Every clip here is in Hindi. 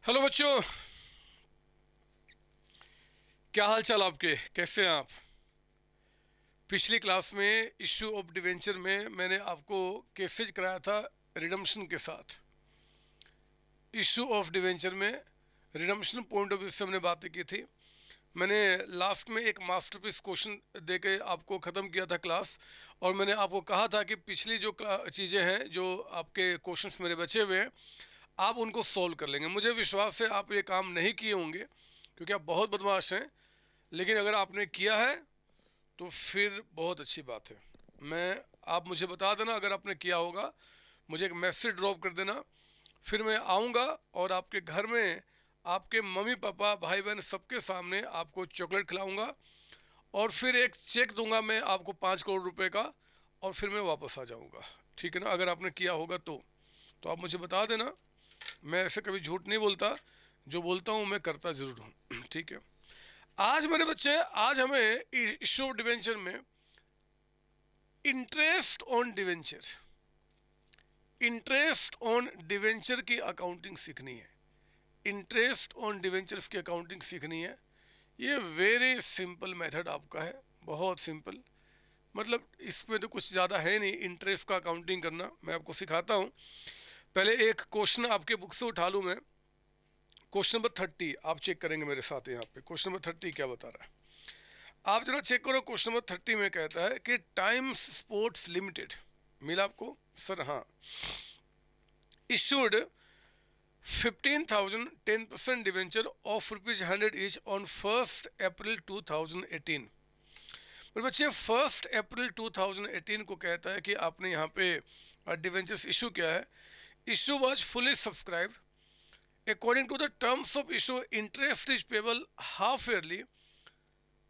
हेलो बच्चों। क्या हाल चाल आपके, कैसे हैं आप? पिछली क्लास में इश्यू ऑफ डिवेंचर में मैंने आपको केसेज कराया था रिडम्पशन के साथ। इश्यू ऑफ डिवेंचर में रिडम्पशन पॉइंट ऑफ व्यू से हमने बातें की थी। मैंने लास्ट में एक मास्टरपीस क्वेश्चन दे के आपको ख़त्म किया था क्लास। और मैंने आपको कहा था कि पिछली जो चीज़ें हैं, जो आपके क्वेश्चंस मेरे बचे हुए हैं, आप उनको सॉल्व कर लेंगे। मुझे विश्वास है आप ये काम नहीं किए होंगे, क्योंकि आप बहुत बदमाश हैं। लेकिन अगर आपने किया है तो फिर बहुत अच्छी बात है। मैं आप मुझे बता देना अगर आपने किया होगा, मुझे एक मैसेज ड्रॉप कर देना। फिर मैं आऊँगा और आपके घर में आपके मम्मी पापा भाई बहन सबके सामने आपको चॉकलेट खिलाऊंगा। और फिर एक चेक दूंगा मैं आपको 5 करोड़ रुपए का। और फिर मैं वापस आ जाऊंगा। ठीक है ना? अगर आपने किया होगा तो आप मुझे बता देना। मैं ऐसे कभी झूठ नहीं बोलता, जो बोलता हूँ मैं करता ज़रूर हूँ। ठीक है। आज मेरे बच्चे, आज हमें इश्यू ऑफ डिवेंचर में interest on debenture, interest on debenture की अकाउंटिंग सीखनी है। इंटरेस्ट ऑन डिवेंचर्स की अकाउंटिंग सीखनी है। ये वेरी सिंपल मेथड आपका है, बहुत सिंपल। मतलब इसमें तो कुछ ज़्यादा है नहीं इंटरेस्ट का अकाउंटिंग करना। मैं आपको सिखाता हूँ। पहले एक क्वेश्चन आपके बुक से उठा लूँ मैं। क्वेश्चन नंबर 30 आप चेक करेंगे मेरे साथ। यहाँ पे क्वेश्चन नंबर 30 क्या बता रहा है, आप जरा चेक करो। क्वेश्चन नंबर 30 में कहता है कि टाइम्स स्पोर्ट्स लिमिटेड, मिला आपको? सर हाँ। Issued 15,000 10% debenture of ₹100 each on 1 अप्रैल 2018। मेरे बच्चे, 1 अप्रैल 2018 को कहता है कि आपने यहाँ पे डिवेंचर्स इशू किया है। Issue was fully subscribed according to the terms of issue. Interest is payable half yearly.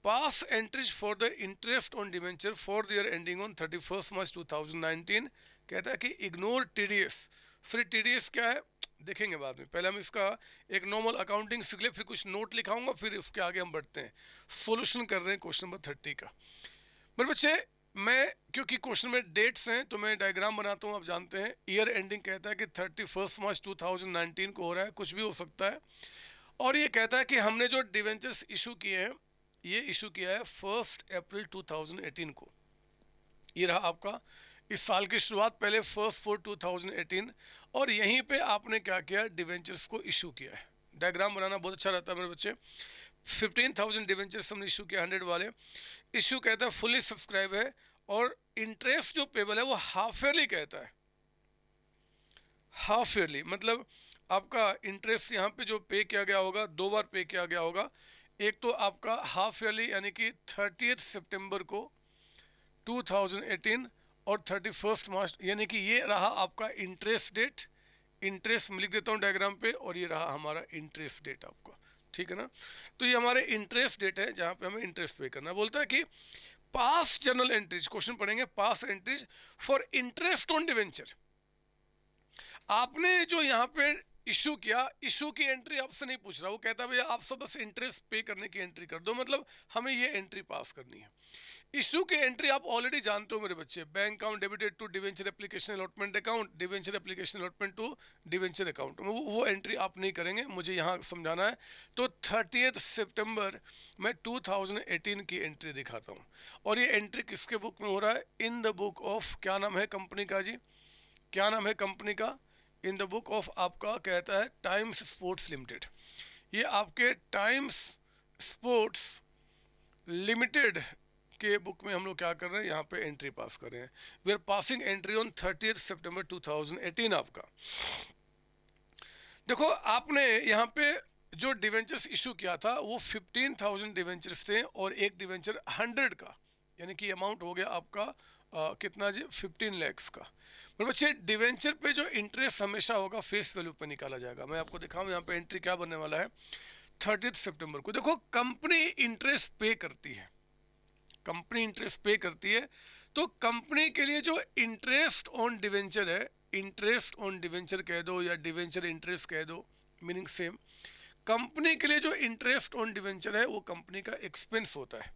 Pass entries for the interest on debenture for the year ending on 31 March 2019। कहता है कि इग्नोर टीडीएस। फिर टीडीएस क्या है देखेंगे बाद में। पहले हम इसका एक नॉर्मल अकाउंटिंग सीख ले, फिर कुछ नोट लिखाऊंगा, फिर उसके आगे हम बढ़ते हैं। सॉल्यूशन कर रहे हैं क्वेश्चन नंबर 30 का। मेरे बच्चे, मैं क्योंकि क्वेश्चन में डेट्स हैं तो मैं डायग्राम बनाता हूँ। आप जानते हैं ईयर एंडिंग कहता है कि 31 मार्च 2019 को हो रहा है, कुछ भी हो सकता है। और ये कहता है कि हमने जो डिवेंचर्स इशू किए हैं, ये इशू किया है 1 अप्रैल 2018 को। ये रहा आपका इस साल की शुरुआत, पहले 1 4 2018। और यहीं पे आपने क्या किया, डिवेंचर्स को इशू किया है। डायग्राम बनाना बहुत अच्छा रहता है मेरे बच्चे। 15,000 डिवेंचर्स हमने इशू किया 100 वाले। इशू कहता है फुली सब्सक्राइब है। और इंटरेस्ट जो पेबल है वो हाफ ईयरली कहता है। हाफ ईयरली मतलब आपका इंटरेस्ट यहाँ पे जो पे किया गया होगा, 2 बार पे किया गया होगा। एक तो आपका हाफ ईयरली यानी कि 30 सितंबर को 2018, और 31 मार्च, यानी कि ये रहा आपका इंटरेस्ट डेट। इंटरेस्ट मैं लिख देता हूँ डायग्राम पे, और ये रहा हमारा इंटरेस्ट डेट आपका। ठीक है ना? तो ये हमारे इंटरेस्ट डेट है जहाँ पे हमें इंटरेस्ट पे करना है। बोलता है कि पास जर्नल एंट्रीज, क्वेश्चन पढ़ेंगे, pass entries for interest on debenture. आपने जो यहाँ पे इशू किया, इशू की एंट्री आपसे नहीं पूछ रहा। वो कहता है भैया आप सब बस इंटरेस्ट पे करने की एंट्री कर दो, मतलब हमें ये एंट्री पास करनी है। इशू की एंट्री आप ऑलरेडी जानते हो मेरे बच्चे। Bank account debited to debenture application allotment account, debenture application allotment to debenture account. वो एंट्री आप नहीं करेंगे, मुझे यहाँ समझाना है। तो 30 सितंबर मैं 2018 की एंट्री दिखाता हूँ। और ये एंट्री किसके बुक में हो रहा है? इन द बुक ऑफ, क्या नाम है कंपनी का जी? क्या नाम है कंपनी का? इन द बुक ऑफ आपका कहता है टाइम्स स्पोर्ट्स लिमिटेड। ये आपके टाइम्स स्पोर्ट्स लिमिटेड के बुक में हम लोग क्या कर रहे हैं, यहाँ पे एंट्री पास कर रहे हैं। We are passing entry on 30 सितंबर 2018 आपका। देखो आपने यहाँ पे जो डिवेंचर्स इशू किया था वो 15,000 डिवेंचर्स थे, और एक डिवेंचर 100 का, यानी कि अमाउंट हो गया आपका कितना जी? 15 लैक्स का। पर बच्चे, डिवेंचर पे जो इंटरेस्ट हमेशा होगा फेस वैल्यू पे निकाला जाएगा। मैं आपको दिखाऊं यहाँ पे एंट्री क्या बनने वाला है। 30 सितंबर को देखो, कंपनी इंटरेस्ट पे करती है, कंपनी इंटरेस्ट पे करती है। तो कंपनी के लिए जो इंटरेस्ट ऑन डिवेंचर है, इंटरेस्ट ऑन डिवेंचर कह दो या डिवेंचर इंटरेस्ट कह दो, मीनिंग सेम। कंपनी के लिए जो इंटरेस्ट ऑन डिवेंचर है वो कंपनी का एक्सपेंस होता है।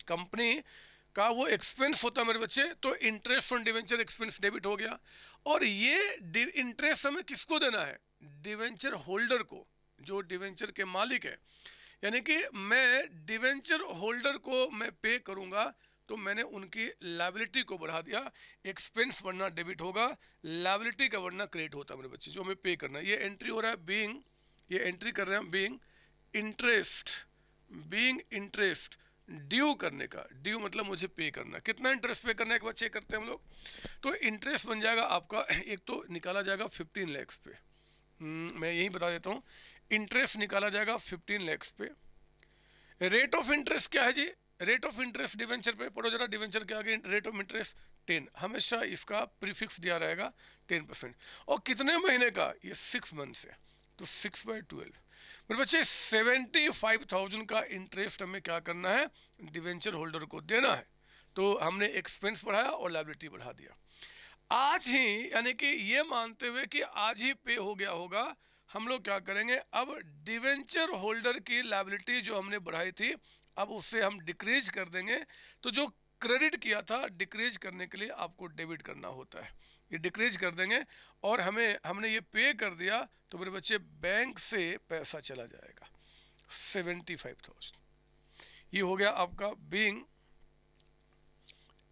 कंपनी का वो एक्सपेंस होता है मेरे बच्चे, तो interest on debenture expense debit हो गया। और ये इंटरेस्ट हमें किसको देना है? डिवेंचर होल्डर को, जो डिवेंचर के मालिक है। यानी कि मैं डिवेंचर होल्डर को मैं पे करूंगा, तो मैंने उनकी लायबिलिटी को बढ़ा दिया। एक्सपेंस बढ़ना डेबिट होगा, लायबिलिटी का बढ़ना क्रेडिट होता है मेरे बच्चे, जो हमें पे करना है। ये एंट्री हो रहा है बीइंग, ये एंट्री कर रहे हैं being interest, being interest due करने का। ड्यू मतलब मुझे पे करना, कितना इंटरेस्ट पे करना है, एक बार चेक करते हैं हम लोग। तो इंटरेस्ट बन जाएगा आपका, एक तो निकाला जाएगा 15 लाख पे, मैं यही बता देता हूँ। इंटरेस्ट निकाला जाएगा 15 लाख पे। रेट ऑफ इंटरेस्ट क्या है जी? रेट ऑफ इंटरेस्ट डिवेंचर पे पढ़ो जरा, डिवेंचर के आगे रेट ऑफ इंटरेस्ट 10, हमेशा इसका प्रीफिक्स दिया रहेगा 10%। और कितने महीने का? ये 6 मंथ है, तो 6/12 मेरे बच्चे 75,000 का इंटरेस्ट हमें क्या करना है? डिवेंचर होल्डर को देना है। तो हमने एक्सपेंस बढ़ाया और लायबिलिटी बढ़ा दिया। आज ही, यानी कि ये मानते हुए कि आज ही पे हो गया होगा, हम लोग क्या करेंगे? अब डिवेंचर होल्डर की लायबिलिटी जो हमने बढ़ाई थी, अब उससे हम डिक्रीज कर देंगे। तो जो क्रेडिट किया था, डिक्रीज करने के लिए आपको डेबिट करना होता है, ये डिक्रीज कर देंगे। और हमने ये पे कर दिया, तो मेरे बच्चे बैंक से पैसा चला जाएगा 75,000। ये हो गया आपका बीइंग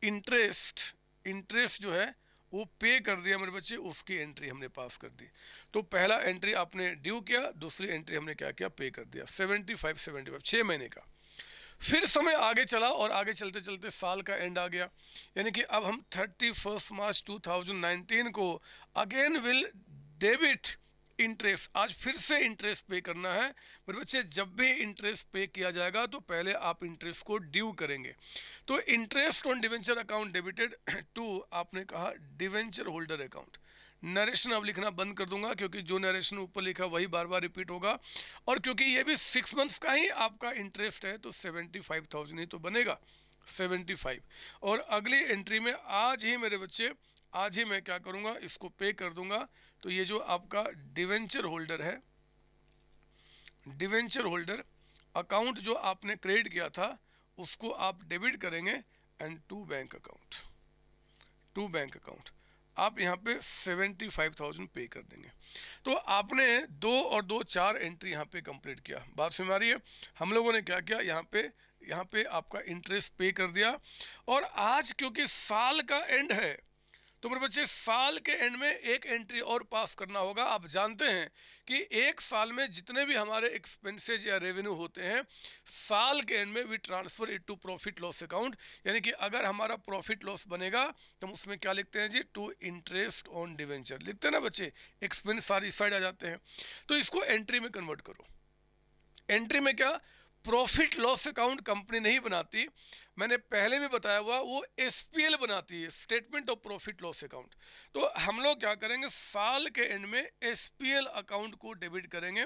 इंटरेस्ट। इंटरेस्ट जो है वो पे कर दिया मेरे बच्चे, उसकी एंट्री हमने पास कर दी। तो पहला एंट्री आपने ड्यू किया, दूसरी एंट्री हमने क्या किया? पे कर दिया 75 6 महीने का। फिर समय आगे चला और आगे चलते चलते साल का एंड आ गया, यानी कि अब हम 31 मार्च 2019 को अगेन विल डेबिट इंटरेस्ट। आज फिर से इंटरेस्ट पे करना है मेरे बच्चे। जब भी इंटरेस्ट पे किया जाएगा तो पहले आप इंटरेस्ट को ड्यू करेंगे। तो interest on debenture account debited to, आपने कहा डिवेंचर होल्डर अकाउंट। नरेशन अब लिखना बंद कर दूंगा, क्योंकि जो नरेशन ऊपर लिखा वही बार बार रिपीट होगा। और क्योंकि ये भी 6 मंथ्स का ही आपका इंटरेस्ट है, तो 75,000 ही तो बनेगा, 75। और अगली एंट्री में आज ही मेरे बच्चे, आज ही मैं क्या करूंगा? इसको पे कर दूंगा। तो ये जो आपका डिवेंचर होल्डर है, डिवेंचर होल्डर अकाउंट जो आपने क्रेडिट किया था, उसको आप डेबिट करेंगे and to bank account, to bank account आप यहाँ पे 75,000 पे कर देंगे। तो आपने 2 और 2 4 एंट्री यहाँ पे कंप्लीट किया। बात समझ आ रही है? हम लोगों ने क्या किया? यहाँ पे आपका इंटरेस्ट पे कर दिया। और आज क्योंकि साल का एंड है, तो मेरे बच्चे साल के एंड में एक एंट्री और पास करना होगा। आप जानते हैं कि एक साल में जितने भी हमारे एक्सपेंसेस या रेवेन्यू होते हैं, साल के एंड में we transfer it to profit loss account. यानी कि अगर हमारा प्रॉफिट लॉस बनेगा तो हम उसमें क्या लिखते हैं जी? टू इंटरेस्ट ऑन डिवेंचर लिखते हैं ना बच्चे। एक्सपेंस सारी साइड आ जाते हैं, तो इसको एंट्री में कन्वर्ट करो। एंट्री में क्या? प्रॉफिट लॉस अकाउंट कंपनी नहीं बनाती, मैंने पहले भी बताया हुआ, वो एसपीएल बनाती है, statement of profit loss account. तो हम लोग क्या करेंगे? साल के एंड में एसपीएल अकाउंट को डेबिट करेंगे।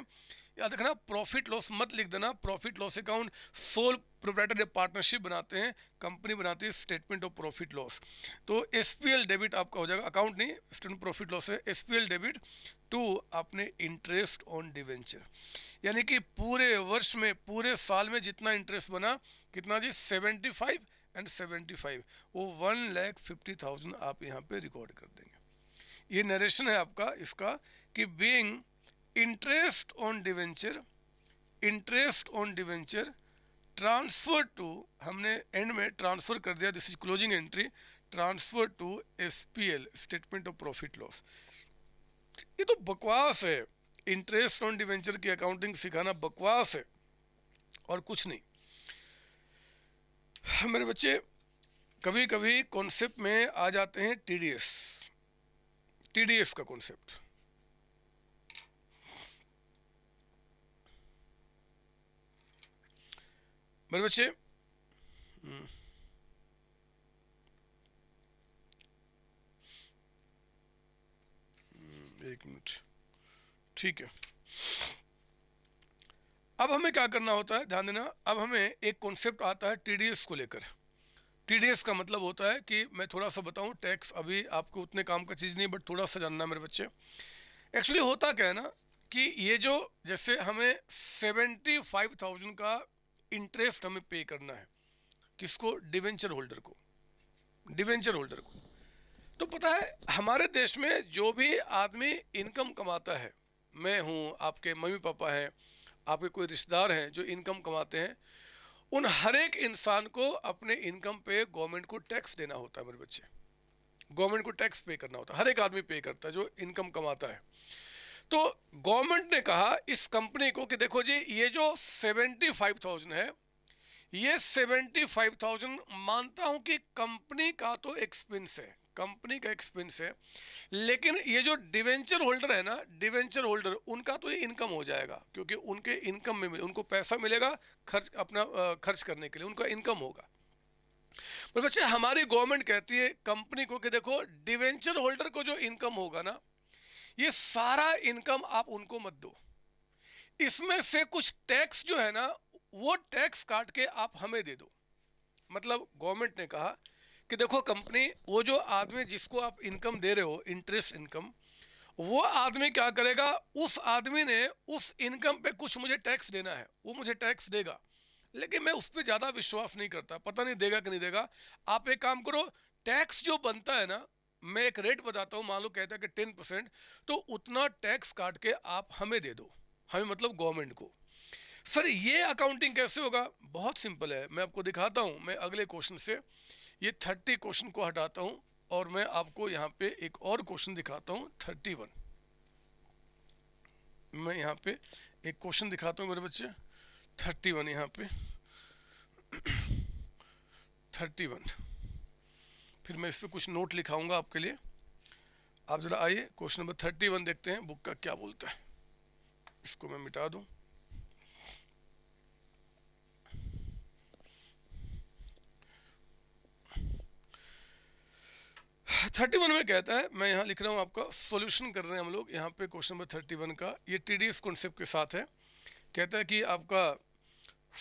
याद रखना, प्रॉफिट लॉस मत लिख देना। Profit loss account sole proprietor partnership बनाते हैं, कंपनी बनाती है स्टेटमेंट ऑफ प्रॉफिट लॉस। तो एसपीएल डेबिट आपका हो जाएगा, अकाउंट नहीं, स्टेटमेंट प्रॉफिट लॉस है, एसपीएल डेबिट टू आपने इंटरेस्ट ऑन डिवेंचर। यानी कि पूरे वर्ष में, पूरे साल में जितना इंटरेस्ट बना, कितना जी? 75 एंड 75, वो 1,50,000 आप यहाँ पे रिकॉर्ड कर देंगे। ये नरेशन है आपका इसका कि being interest on debenture, interest on debenture transfer to, हमने एंड में ट्रांसफर कर दिया, this is closing entry, transfer to SPL statement of profit loss. ये तो बकवास है, इंटरेस्ट ऑन डिवेंचर की अकाउंटिंग सिखाना बकवास है और कुछ नहीं। मेरे बच्चे कभी कभी कॉन्सेप्ट में आ जाते हैं टीडीएस, टीडीएस का कॉन्सेप्ट। मेरे बच्चे एक मिनट, ठीक है। अब हमें क्या करना होता है, ध्यान देना। अब हमें एक कॉन्सेप्ट आता है टीडीएस को लेकर। टीडीएस का मतलब होता है कि मैं थोड़ा सा बताऊं, टैक्स अभी आपको उतने काम का चीज़ नहीं, बट थोड़ा सा जानना है मेरे बच्चे। एक्चुअली होता क्या है ना कि ये जो, जैसे हमें 75,000 का इंटरेस्ट हमें पे करना है, किसको? डिवेंचर होल्डर को, डिवेंचर होल्डर को। तो पता है हमारे देश में जो भी आदमी इनकम कमाता है, मैं हूँ, आपके मम्मी पापा हैं, आपके कोई रिश्तेदार हैं जो इनकम कमाते हैं, उन हर एक इंसान को अपने इनकम पे गवर्नमेंट को टैक्स देना होता है मेरे बच्चे। गवर्नमेंट को टैक्स पे करना होता है, हर एक आदमी पे करता है जो इनकम कमाता है। तो गवर्नमेंट ने कहा इस कंपनी को कि देखो जी ये जो 75,000 है, ये 75,000 मानता हूं कि कंपनी का तो एक्सपेंस है, कंपनी का एक्सपेंस है, लेकिन ये जो डिवेंचर होल्डर है ना, डिवेंचर होल्डर, उनका तो ये इनकम हो जाएगा, क्योंकि उनके इनकम में उनको पैसा मिलेगा खर्च, अपना खर्च करने के लिए उनका इनकम होगा। पर बच्चे हमारी गवर्नमेंट कहती है कंपनी को कि देखो डिवेंचर होल्डर को जो इनकम होगा ना, ये सारा इनकम आप उनको मत दो, इसमें से कुछ टैक्स जो है ना वो टैक्स काट के आप हमें दे दो। मतलब गवर्नमेंट ने कहा कि देखो कंपनी, वो जो आदमी जिसको आप इनकम दे रहे हो, इंटरेस्ट इनकम, वो आदमी क्या करेगा, उस आदमी ने उस इनकम पे कुछ मुझे टैक्स देना है, वो मुझे टैक्स देगा, लेकिन मैं उस पर ज़्यादा विश्वास नहीं करता, पता नहीं देगा कि नहीं देगा। आप एक काम करो, टैक्स जो बनता है ना, मैं एक रेट बताता हूँ, मान लो कहता है कि 10%, तो उतना टैक्स काट के आप हमें दे दो, हमें मतलब गवर्नमेंट को। सर ये अकाउंटिंग कैसे होगा? बहुत सिंपल है, मैं आपको दिखाता हूँ। मैं अगले क्वेश्चन से ये 30 क्वेश्चन को हटाता हूँ और मैं आपको यहाँ पे एक और क्वेश्चन दिखाता हूँ, 31। मैं यहाँ पे एक क्वेश्चन दिखाता हूँ मेरे बच्चे, 31 यहाँ पे 31, फिर मैं इस पर कुछ नोट लिखाऊंगा आपके लिए। आप जरा आइए क्वेश्चन नंबर 31 देखते हैं बुक का क्या बोलता है। इसको मैं मिटा दूं। 31 में कहता है, मैं यहाँ लिख रहा हूँ, आपका सॉल्यूशन कर रहे हैं हम लोग यहाँ पे क्वेश्चन नंबर 31 का। ये टीडीएस कॉन्सेप्ट के साथ है। कहता है कि आपका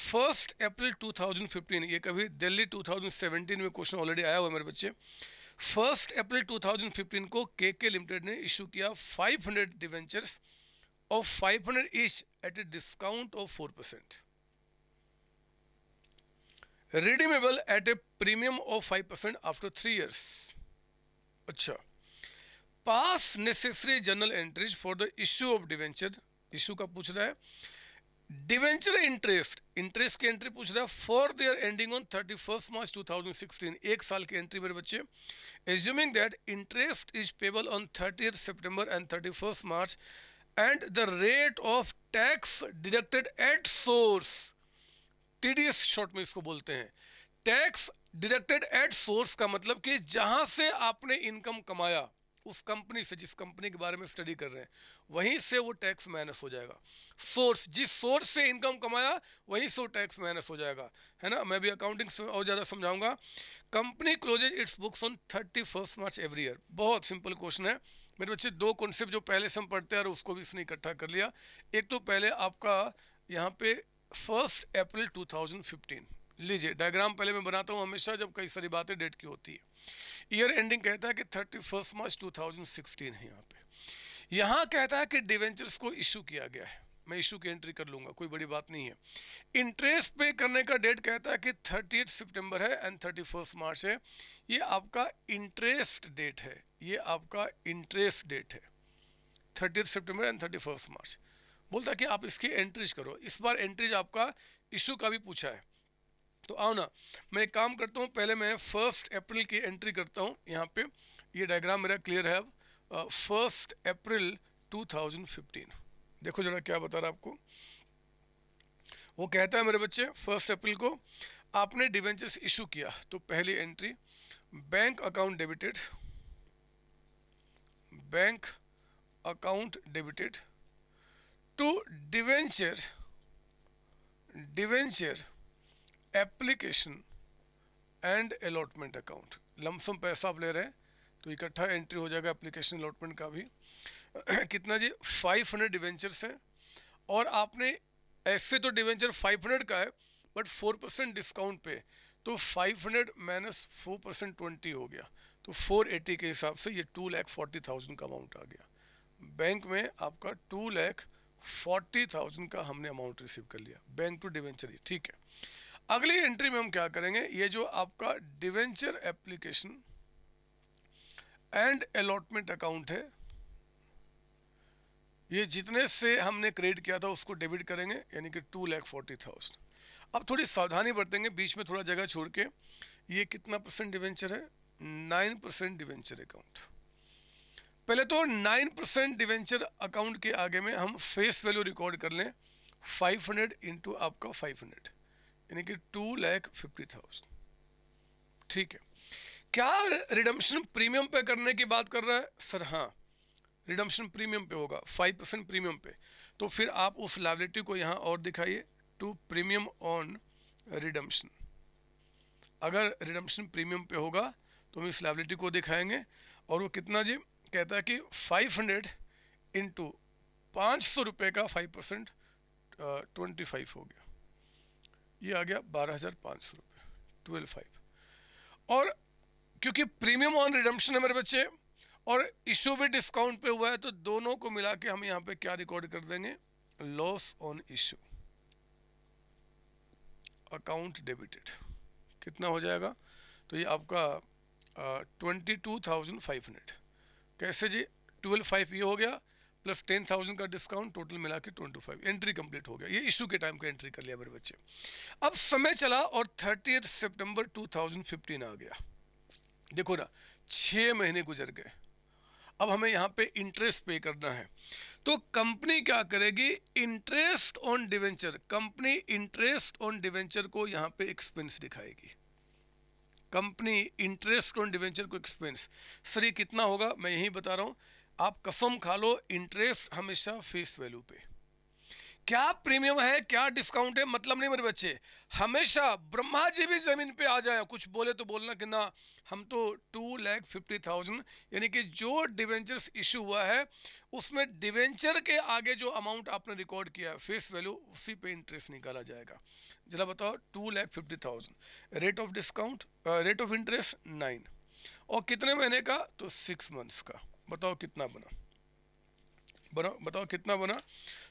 1 अप्रैल 2015, ये कभी दिल्ली 2017 में क्वेश्चन ऑलरेडी आया हुआ है मेरे बच्चे। 1 अप्रैल 2015 को केके लिमिटेड ने इशू किया 500 debentures of 500 each eight a discount of 4%, redeemable at a premium of 5% after 3 years. अच्छा, पास necessary journal entries for the issue of debenture, issue का पूछ रहा है। डिवेंचर इंटरेस्ट, इंटरेस्ट की एंट्री पूछ रहा है फॉर देयर एंडिंग ऑन 31 मार्च 2016, एक साल की एंट्री मेरे बच्चे। Assuming that interest is payable on 30 September and 31 March and the rate of tax deducted at source, TDS short में इसको बोलते हैं। टैक्स डिडक्टेड एट सोर्स का मतलब कि जहां से आपने इनकम कमाया, उस कंपनी से, जिस कंपनी के बारे में स्टडी कर रहे हैं, वहीं से वो टैक्स माइनस हो जाएगा। सोर्स, जिस सोर्स से इनकम कमाया वहीं से वो टैक्स माइनस हो जाएगा, है ना। मैं भी अकाउंटिंग में और ज़्यादा समझाऊंगा। Company closes its books on 31 March every year. बहुत सिंपल क्वेश्चन है मेरे बच्चे। दो कॉन्सेप्ट जो पहले से हम पढ़ते हैं और उसको भी इसने इकट्ठा कर लिया। एक तो पहले आपका यहाँ पे 1 अप्रैल 2015, लीजिए डायग्राम पहले मैं बनाता हूँ हमेशा जब कई सारी बातें डेट की होती है। ईयर एंडिंग कहता है कि 31 मार्च 2016 है यहाँ पे। यहाँ कहता है कि डिवेंचर्स को इशू किया गया है, मैं इशू की एंट्री कर लूँगा, कोई बड़ी बात नहीं है। इंटरेस्ट पे करने का डेट कहता है कि 30 सितंबर है एंड 31 मार्च है। ये आपका इंटरेस्ट डेट है, ये आपका इंटरेस्ट डेट है, 30 सितंबर एंड 31 मार्च। बोलता है कि आप इसकी एंट्रीज करो। इस बार एंट्रीज आपका इशू का भी पूछा है, तो आओ ना, मैं एक काम करता हूँ, पहले मैं 1 अप्रैल की एंट्री करता हूँ यहाँ पे। ये डायग्राम मेरा क्लियर है अब। 1 अप्रैल 2015, देखो जरा क्या बता रहा आपको। वो कहता है मेरे बच्चे 1 अप्रैल को आपने डिवेंचर्स इशू किया, तो पहली entry, bank account debited, bank account debited to debenture, debenture application and allotment account. Lump sum पैसा आप ले रहे हैं तो इकट्ठा एंट्री हो जाएगा एप्लीकेशन अलॉटमेंट का भी। कितना जी? 500 डिवेंचर्स हैं और आपने, ऐसे तो डिवेंचर 500 का है बट 4% डिस्काउंट पे, तो 500 माइनस 4% 20 हो गया, तो 480 के हिसाब से ये 2,40,000 का अमाउंट आ गया। बैंक में आपका 2,40,000 का हमने अमाउंट रिसीव कर लिया, बैंक टू डिवेंचर ही, ठीक है। अगली एंट्री में हम क्या करेंगे, ये जो आपका debenture application and allotment account है, ये जितने से हमने क्रेडिट किया था उसको डेबिट करेंगे, यानी कि 2,40,000। अब थोड़ी सावधानी बरतेंगे, बीच में थोड़ा जगह छोड़ के। ये कितना परसेंट डिवेंचर है? 9% डिवेंचर अकाउंट। पहले तो 9% डिवेंचर अकाउंट के आगे में हम फेस वैल्यू रिकॉर्ड कर लें, 500 इंटू आपका 500, यानी कि 2,50,000। ठीक है, क्या रिडम्पशन प्रीमियम पे करने की बात कर रहा है सर? हाँ, रिडम्पशन प्रीमियम पे होगा, 5% प्रीमियम पे। तो फिर आप उस लायबिलिटी को यहाँ और दिखाइए, टू प्रीमियम ऑन रिडम्पशन। अगर रिडम्पशन प्रीमियम पे होगा तो हम इस लायबिलिटी को दिखाएंगे, और वो कितना जी? कहता है कि 500 इंटू 500 रुपये का 5%, 25 हो गया, ये आ गया 12,500 रुपये, 12,500। और क्योंकि प्रीमियम ऑन रिडम्पशन है मेरे बच्चे, और इशू भी डिस्काउंट पे हुआ है, तो दोनों को मिला के हम यहाँ पे क्या रिकॉर्ड कर देंगे? Loss on issue, account debited. कितना हो जाएगा? तो ये आपका 22,500। कैसे जी? 12,500 ये हो गया, प्लस 10,000 का डिस्काउंट, टोटल मिला के 25। एंट्री कंप्लीट हो गया। ये इशू के टाइम का एंट्री कर लिया मेरे बच्चे। अब समय चला और 30 सितंबर 2015 आ गया। देखो ना, 6 महीने गुजर गए। अब हमें यहाँ पे इंटरेस्ट पे करना है, तो कंपनी क्या करेगी? Interest on debenture, company interest on debenture को यहाँ पे एक्सपेंस दिखाएगी। कंपनी इंटरेस्ट ऑन डिवेंचर को एक्सपेंस। सर ये कितना होगा? मैं यही बता रहा हूँ, आप कसम खा लो, इंटरेस्ट हमेशा फेस वैल्यू पे। क्या प्रीमियम है, क्या डिस्काउंट है, मतलब नहीं मेरे बच्चे। हमेशा ब्रह्मा जी भी जमीन पे आ जाए, कुछ बोले तो बोलना कि ना हम तो 2,50,000, यानी कि जो डिवेंचर्स इशू हुआ है उसमें डिवेंचर के आगे जो अमाउंट आपने रिकॉर्ड किया है फेस वैल्यू, उसी पे इंटरेस्ट निकाला जाएगा। जरा बताओ, 2,50,000, rate of discount, rate of interest 9, और कितने महीने का? तो 6 मंथ्स का। बताओ कितना बना? बताओ कितना बना?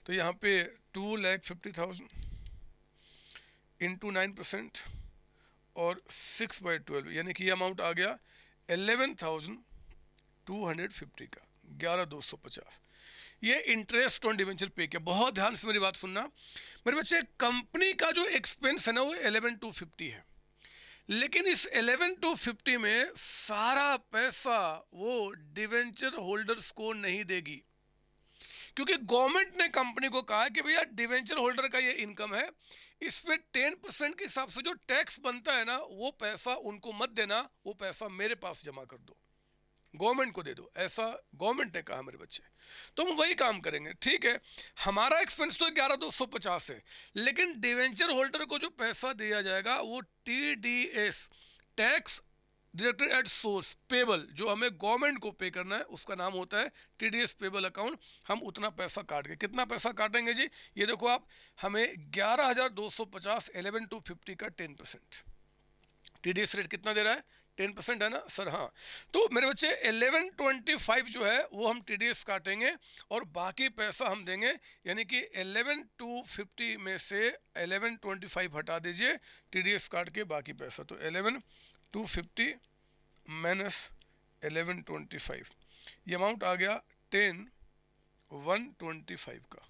तो यहाँ पे 2,50,000 इंटू 9% और 6/12, यानी कि ये अमाउंट आ गया 11,250 का, 11,250। ये इंटरेस्ट ऑन डिवेंचर पे किया। बहुत ध्यान से मेरी बात सुनना मेरे बच्चे, कंपनी का जो एक्सपेंस है ना वो 11,250 है, लेकिन इस 11,250 में सारा पैसा वो डिवेंचर होल्डर्स को नहीं देगी, क्योंकि गवर्नमेंट ने कंपनी को कहा कि भैया डिवेंचर होल्डर का ये इनकम है, इसमें 10% के हिसाब से जो टैक्स बनता है ना वो पैसा उनको मत देना, वो पैसा मेरे पास जमा कर दो, गवर्नमेंट को दे दो, ऐसा गवर्नमेंट ने कहा मेरे बच्चे। तो हम वही काम करेंगे। ठीक है, हमारा एक्सपेंस तो 11,250 है, लेकिन डिवेंचर होल्डर को जो पैसा दिया जाएगा वो TDS, tax deducted at source payable, जो हमें गवर्नमेंट को पे करना है उसका नाम होता है TDS पेबल अकाउंट। हम उतना पैसा काट के, कितना पैसा काटेंगे जी? ये देखो आप, हमें 11,250, 11,250 का 10%। TDS रेट कितना दे रहा है? 10% है ना सर? हाँ। तो मेरे बच्चे 1125 जो है वो हम TDS काटेंगे और बाकी पैसा हम देंगे, यानी कि 11,250 में से 1125 हटा दीजिए, TDS काट के बाकी पैसा, तो 11,250 माइनस 1125, ये अमाउंट आ गया 10,125 का,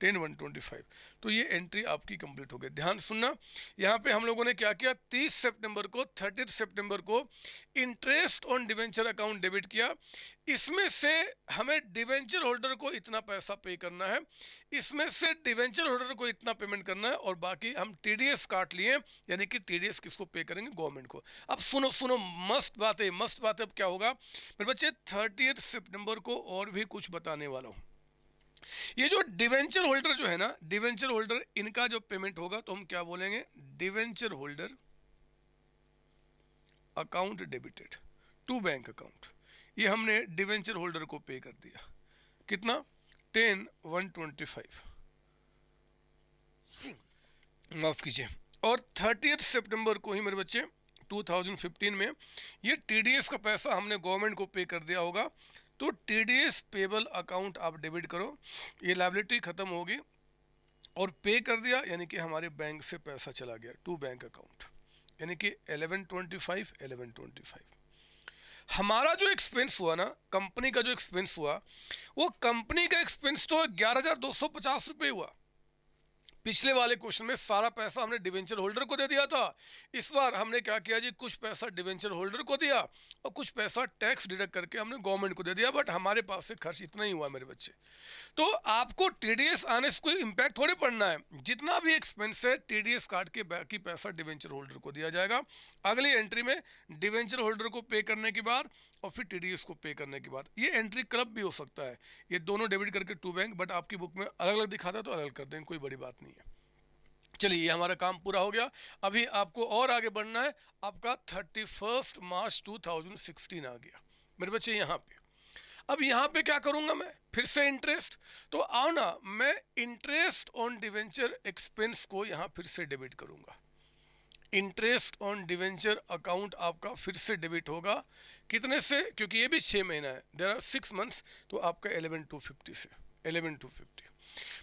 10,125। तो ये एंट्री आपकी कंप्लीट हो गई। ध्यान सुनना, यहाँ पे हम लोगों ने क्या किया? 30 सितंबर को, 30 सितंबर को interest on debenture account debit किया। इसमें से हमें डिवेंचर होल्डर को इतना पैसा पे करना है, इसमें से डिवेंचर होल्डर को इतना पेमेंट करना है, और बाकी हम TDS काट लिए, यानी कि TDS किसको पे करेंगे? गवर्नमेंट को। अब सुनो सुनो, मस्त बात है, मस्त बात है। अब क्या होगा मेरे बच्चे? 30 सितंबर को और भी कुछ बताने वाला हूँ। ये जो डिवेंचर होल्डर जो है ना, डिवेंचर होल्डर, इनका जो पेमेंट होगा तो हम क्या बोलेंगे? Debenture holder account debited to bank account. ये हमने डिवेंचर होल्डर को पे कर दिया। कितना? 10,125, माफ कीजिए। और 30 सितंबर को ही मेरे बच्चे 2015 में ये TDS का पैसा हमने गवर्नमेंट को पे कर दिया होगा, तो TDS पेबल अकाउंट आप डेबिट करो, ये लायबिलिटी खत्म होगी और पे कर दिया, यानी कि हमारे बैंक से पैसा चला गया टू बैंक अकाउंट, यानी कि 1125 1125। हमारा जो एक्सपेंस हुआ ना, कंपनी का जो एक्सपेंस हुआ, वो कंपनी का एक्सपेंस तो 11,250 रुपये हुआ। पिछले वाले क्वेश्चन में सारा पैसा हमने डिवेंचर होल्डर को दे दिया था। इस बार हमने क्या किया जी, कुछ पैसा डिवेंचर होल्डर को दिया और कुछ पैसा टैक्स डिडक्ट करके हमने गवर्नमेंट को दे दिया, बट हमारे पास से खर्च इतना ही हुआ मेरे बच्चे। तो आपको टीडीएस आने से कोई इंपैक्ट थोड़ी पड़ना है, जितना भी एक्सपेंस है टीडीएस काट के बाकी पैसा डिवेंचर होल्डर को दिया जाएगा अगली एंट्री में, डिवेंचर होल्डर को पे करने के बाद और फिर टीडीएस को पे करने के बाद। ये एंट्री क्लब भी हो सकता है, ये दोनों डेबिट करके टू बैंक, बट आपकी बुक में अलग अलग दिखाता है तो अलग कर देंगे, कोई बड़ी बात नहीं है। चलिए, ये हमारा काम पूरा हो गया। अभी आपको और आगे बढ़ना है। आपका 31 मार्च 2016 आ गया मेरे बच्चे यहाँ पे। अब यहाँ पे क्या करूंगा मैं, फिर से इंटरेस्ट। तो आओ ना, मैं इंटरेस्ट ऑन डिवेंचर एक्सपेंस को यहाँ फिर से डेबिट करूंगा। इंटरेस्ट ऑन डिवेंचर अकाउंट आपका फिर से डेबिट होगा, कितने से, क्योंकि ये भी 6 महीना है, देयर आर 6 मंथ्स, तो आपका 11,250 से 11,250।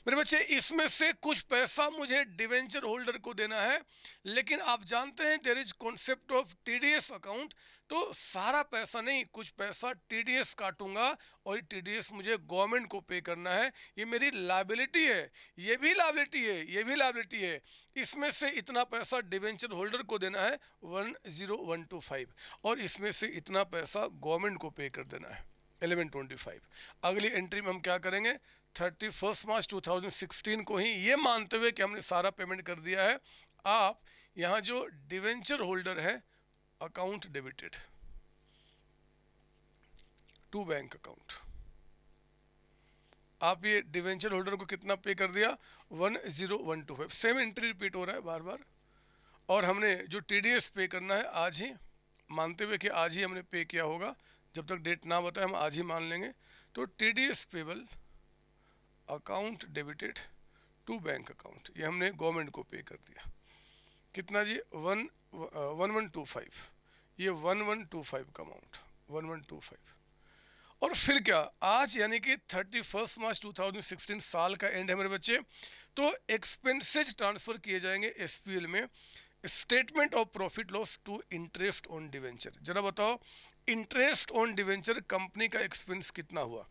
मेरे बच्चे, इसमें से कुछ पैसा मुझे डिवेंचर होल्डर को देना है, लेकिन आप जानते हैं there is concept of TDS account, तो सारा पैसा नहीं, कुछ पैसा टीडीएस काटूंगा और टीडीएस मुझे गवर्नमेंट को पे करना है। ये मेरी लायबिलिटी है, ये भी लायबिलिटी है, ये भी लायबिलिटी है। इसमें से इतना पैसा डिवेंचर होल्डर को देना है 10125, और इसमें से इतना पैसा गवर्नमेंट को पे कर देना है 1125। अगली एंट्री में हम क्या करेंगे, 31 मार्च 2016 को ही, ये मानते हुए कि हमने सारा पेमेंट कर दिया है, आप यहाँ जो डिवेंचर होल्डर है account debited to bank account, आप ये डिवेंचर होल्डर को कितना पे कर दिया 10125। सेम एंट्री रिपीट हो रहा है बार बार। और हमने जो टीडीएस पे करना है आज ही, मानते हुए कि आज ही हमने पे किया होगा, जब तक डेट ना बताए हम आज ही मान लेंगे। तो TDS payable account debited to bank account, ये हमने गवर्नमेंट को पे कर दिया। कितना जी, 1125, ये 1125 का अमाउंट 1125। और फिर क्या, आज यानी कि 31 मार्च 2016 साल का एंड है मेरे बच्चे, तो एक्सपेंसेस ट्रांसफर किए जाएंगे एसपीएल में, statement of profit loss to interest on debenture. जरा बताओ, इंटरेस्ट ऑन डिवेंचर कंपनी का एक्सपेंस कितना हुआ?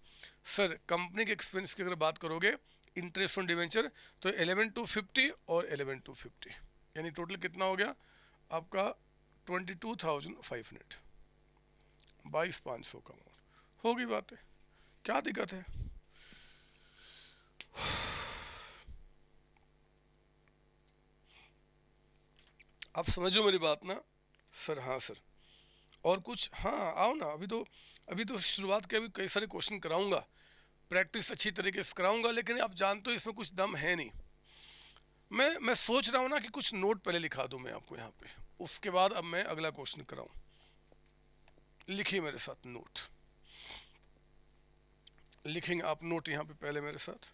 सर, कंपनी के एक्सपेंस की अगर बात करोगे इंटरेस्ट ऑन डिवेंचर, तो 11,250 और 11,250, यानी टोटल कितना हो गया आपका 22,500, 22,500 का अमाउंट। होगी बात है, क्या दिक्कत है? आप समझो मेरी बात ना? सर हाँ सर, और कुछ? हाँ आओ ना, अभी तो शुरुआत के अभी कई सारे क्वेश्चन कराऊंगा, प्रैक्टिस अच्छी तरीके से कराऊंगा, लेकिन आप जानते हो इसमें कुछ दम है नहीं। मैं सोच रहा हूँ ना कि कुछ नोट पहले लिखा दूं मैं आपको यहाँ पे, उसके बाद अब मैं अगला क्वेश्चन कराऊं। लिखिए मेरे साथ नोट, लिखेंगे आप नोट यहाँ पे पहले मेरे साथ।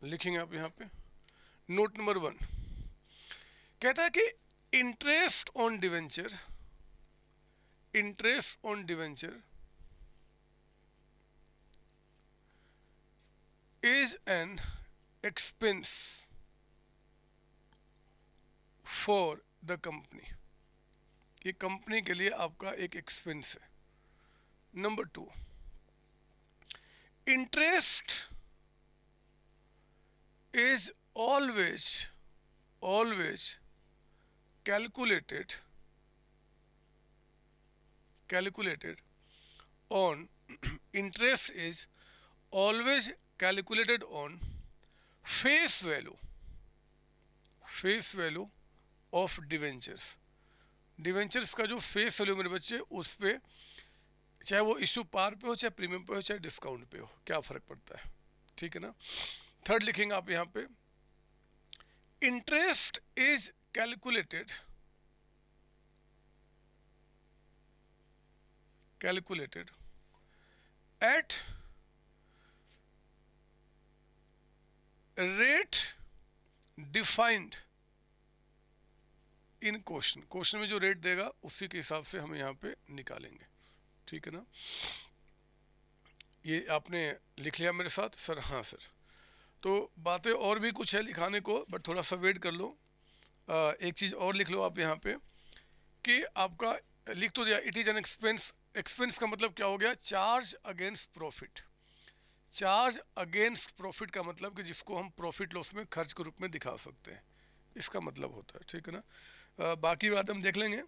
लिखेंगे आप यहाँ पे नोट नंबर 1, कहता है कि interest on debenture, interest on debenture is an expense for the company, ये कंपनी के लिए आपका एक एक्सपेंस है। Number 2, interest is always calculated on interest is always calculated on face value of debentures का जो फेस वैल्यू मेरे बच्चे, उस पे, चाहे वो इशू पार पे हो, चाहे प्रीमियम पे हो, चाहे डिस्काउंट पे हो, क्या फर्क पड़ता है? ठीक है ना? थर्ड लिखेंगे आप यहाँ पे, interest is calculated at rate defined in question में जो रेट देगा उसी के हिसाब से हम यहाँ पे निकालेंगे। ठीक है ना, ये आपने लिख लिया मेरे साथ? सर हाँ सर। तो बातें और भी कुछ है लिखाने को, बट थोड़ा सा वेट कर लो। एक चीज़ और लिख लो आप यहाँ पे कि आपका लिख तो दिया, it is an expense. Expense का मतलब क्या हो गया? Charge against profit. Charge against profit का मतलब कि जिसको हम प्रॉफिट लॉस में खर्च के रूप में दिखा सकते हैं, इसका मतलब होता है, ठीक है ना। बाकी बात हम देख लेंगे।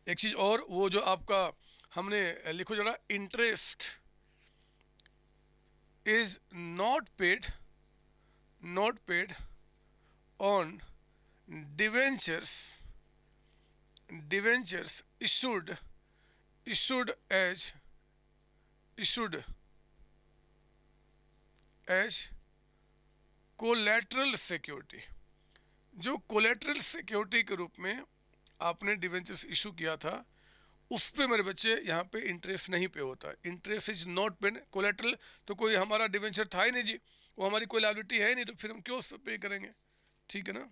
एक चीज़ और, वो जो आपका हमने लिखो जरा, interest is not paid on debentures issued issued as issued as collateral security. जो कोलेटरल सिक्योरिटी के रूप में आपने डिवेंचर्स इशू किया था, उस पे मेरे बच्चे यहाँ पे इंटरेस्ट नहीं पे होता है। Interest is not paid collateral, तो कोई हमारा डिवेंचर था ही नहीं जी, वो हमारी कोई लायबिलिटी है ही नहीं, तो फिर हम क्यों उस पर पे करेंगे, ठीक है ना।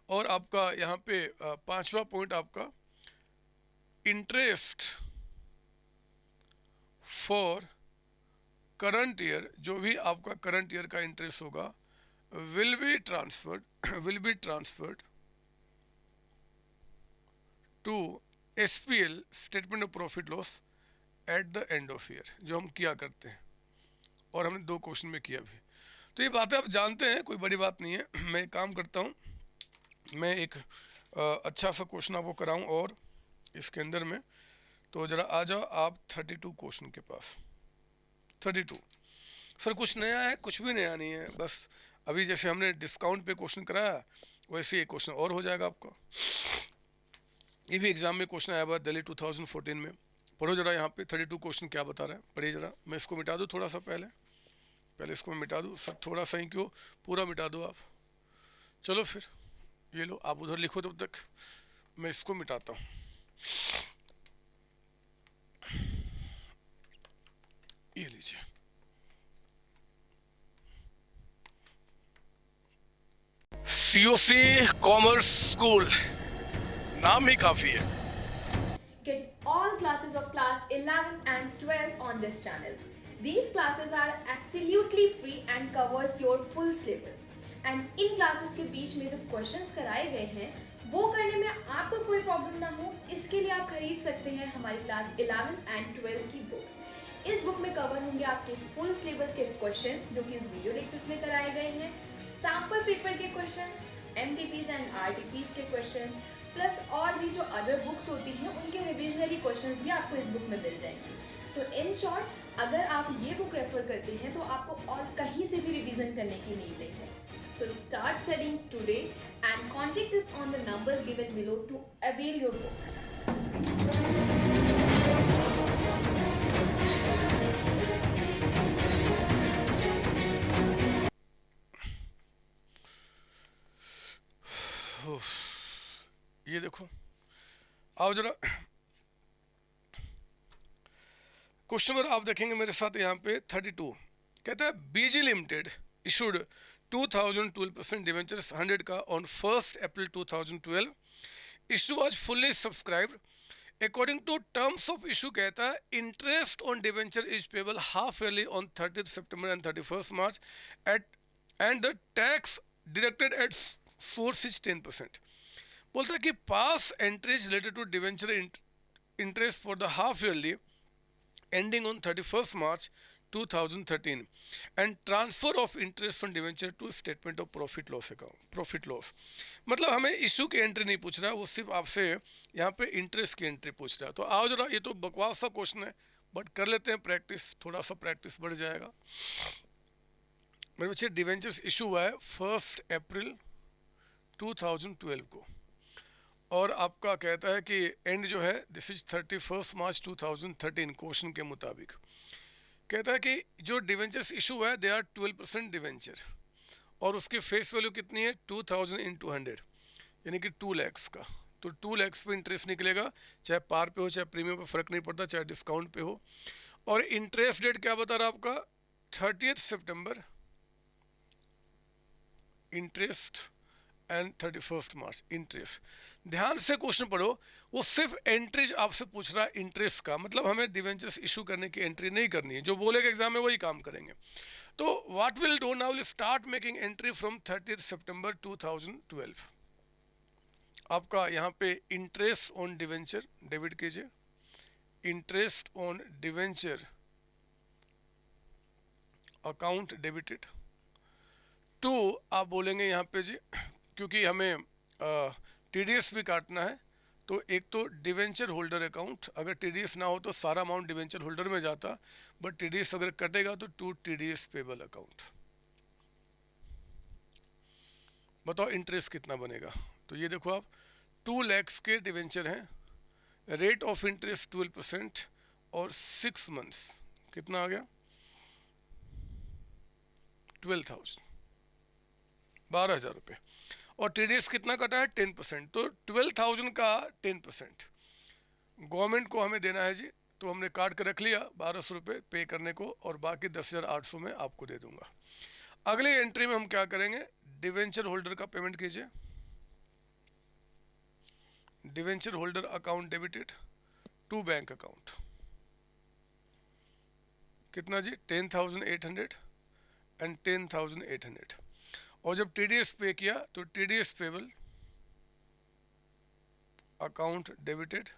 और आपका यहाँ पे पांचवा पॉइंट आपका, इंटरेस्ट फॉर करंट ईयर, जो भी आपका करंट ईयर का इंटरेस्ट होगा, will be transferred to SPL, statement of profit loss, at the end of year, जो हम किया करते हैं और हमने 2 क्वेश्चन में किया भी। तो ये बातें आप जानते हैं, कोई बड़ी बात नहीं है। मैं एक काम करता हूँ, मैं एक अच्छा सा क्वेश्चन आपको कराऊं और इसके अंदर में, तो ज़रा आ जाओ आप 32 क्वेश्चन के पास। 32 सर कुछ नया है? कुछ भी नया नहीं है, बस अभी जैसे हमने डिस्काउंट पे क्वेश्चन कराया वैसे एक क्वेश्चन और हो जाएगा आपका। ये भी एग्जाम में क्वेश्चन आया हुआ दिल्ली 2014 में। पढ़ो जरा यहाँ पे 32 क्वेश्चन क्या बता रहा है, पढ़िए जरा। मैं इसको मिटा दूँ थोड़ा सा, पहले इसको मैं मिटा दूँ, सब थोड़ा सा ही क्यों, पूरा मिटा दो आप। चलो फिर ये लो, आप उधर लिखो तब तक, मैं इसको मिटाता हूँ। ये लीजिए, सीओसी कॉमर्स स्कूल, नाम ही काफी है। Get all classes of class 11 and 12 on this channel. These classes are absolutely free and covers your full syllabus. And in classes के बीच में जो questions कराए गए हैं वो करने में आपको कोई प्रॉब्लम ना हो, इसके लिए आप खरीद सकते हैं हमारी क्लास 11 एंड 12 की बुक्स। इस बुक में कवर होंगे आपके फुल सिलेबस के क्वेश्चंस जो कि इस वीडियो लेक्चर्स में कराए गए हैं, सैम्पल पेपर के क्वेश्चंस, एमटीपीज एंड आरटीपीज के क्वेश्चंस, प्लस और भी जो अदर बुक्स होती हैं उनके रिविजनरी क्वेश्चंस भी आपको इस बुक में मिल जाएंगे। तो इन शॉर्ट, अगर आप ये बुक रेफर करते हैं तो आपको और कहीं से भी रिवीजन करने की नीड नहीं है। So start studying today and contact us on the numbers given below to avail your books. ये देखो, आओ जरा क्वेश्चन नंबर आप देखेंगे मेरे साथ यहाँ पे 32। कहता है बीजी लिमिटेड इशूड 2012% डिवेंचर्स 100 का on 1 April 2012। Issue was fully subscribed according to terms of issue. कहता है interest on debenture is payable half yearly on 30 September and 31 March at and the tax deducted at source is 10%। बोलता है कि pass entries related to debenture interest for the half yearly ending on 31st March 2013 and transfer of interest from debenture to statement of profit loss account, profit loss। मतलब हमें इशू की एंट्री नहीं पूछ रहा है, वो सिर्फ आपसे यहाँ पे इंटरेस्ट की एंट्री पूछ रहा है। तो आओ जरा, ये तो बकवास सा क्वेश्चन है बट कर लेते हैं प्रैक्टिस, थोड़ा सा प्रैक्टिस बढ़ जाएगा मेरे बच्चे। डिवेंचर्स इशू हुआ है 1 अप्रैल 2012 को और आपका कहता है कि एंड जो है दिस इज 31 मार्च 2013 क्वेश्चन के मुताबिक। कहता है कि जो डिवेंचर्स इशू है दे आर 12% डिवेंचर और उसकी फेस वैल्यू कितनी है 2000 × 100 यानी कि 2 लाख का। तो 2 लाख पे इंटरेस्ट निकलेगा, चाहे पार पे हो चाहे प्रीमियम पे, फर्क नहीं पड़ता, चाहे डिस्काउंट पे हो। और इंटरेस्ट डेट क्या बता रहा है आपका 30 सितंबर। Interest and 31 March interest. ध्यान से क्वेश्चन पढ़ो, वो सिर्फ एंट्रीज आपसे पूछ रहा है इंटरेस्ट का, मतलब हमें डिवेंचर्स इशू करने की एंट्री नहीं करनी है, जो बोलेगा एग्जाम में वही काम करेंगे। तो what will do now, will start making entry from 30 सितंबर 2012। आपका यहाँ पे इंटरेस्ट ऑन डिवेंचर डेबिट कीजिए, interest on debenture account debited to, आप बोलेंगे यहाँ पे जी, क्योंकि हमें टीडीएस भी काटना है, तो एक तो डिवेंचर होल्डर अकाउंट, अगर टीडीएस ना हो तो सारा अमाउंट डिवेंचर होल्डर में जाता, बट टीडीएस अगर कटेगा तो टू टीडीएस पेबल अकाउंट। बताओ इंटरेस्ट कितना बनेगा। तो ये देखो आप 2 लाख के डिवेंचर हैं, रेट ऑफ इंटरेस्ट 12% और 6 मंथ्स कितना आ गया 12,000, 12,000 रुपये, और टीडीएस कितना कटा है 10%, तो 12,000 का 10% गवर्नमेंट को हमें देना है जी, तो हमने काट कर रख लिया 1,200 रुपये पे करने को, और बाकी 10,800 में आपको दे दूंगा। अगली एंट्री में हम क्या करेंगे, डिवेंचर होल्डर का पेमेंट कीजिए, debenture holder account debited to bank account, कितना जी 10,800 एंड 10,800, और जब टीडीएस पे किया तो TDS payable account debited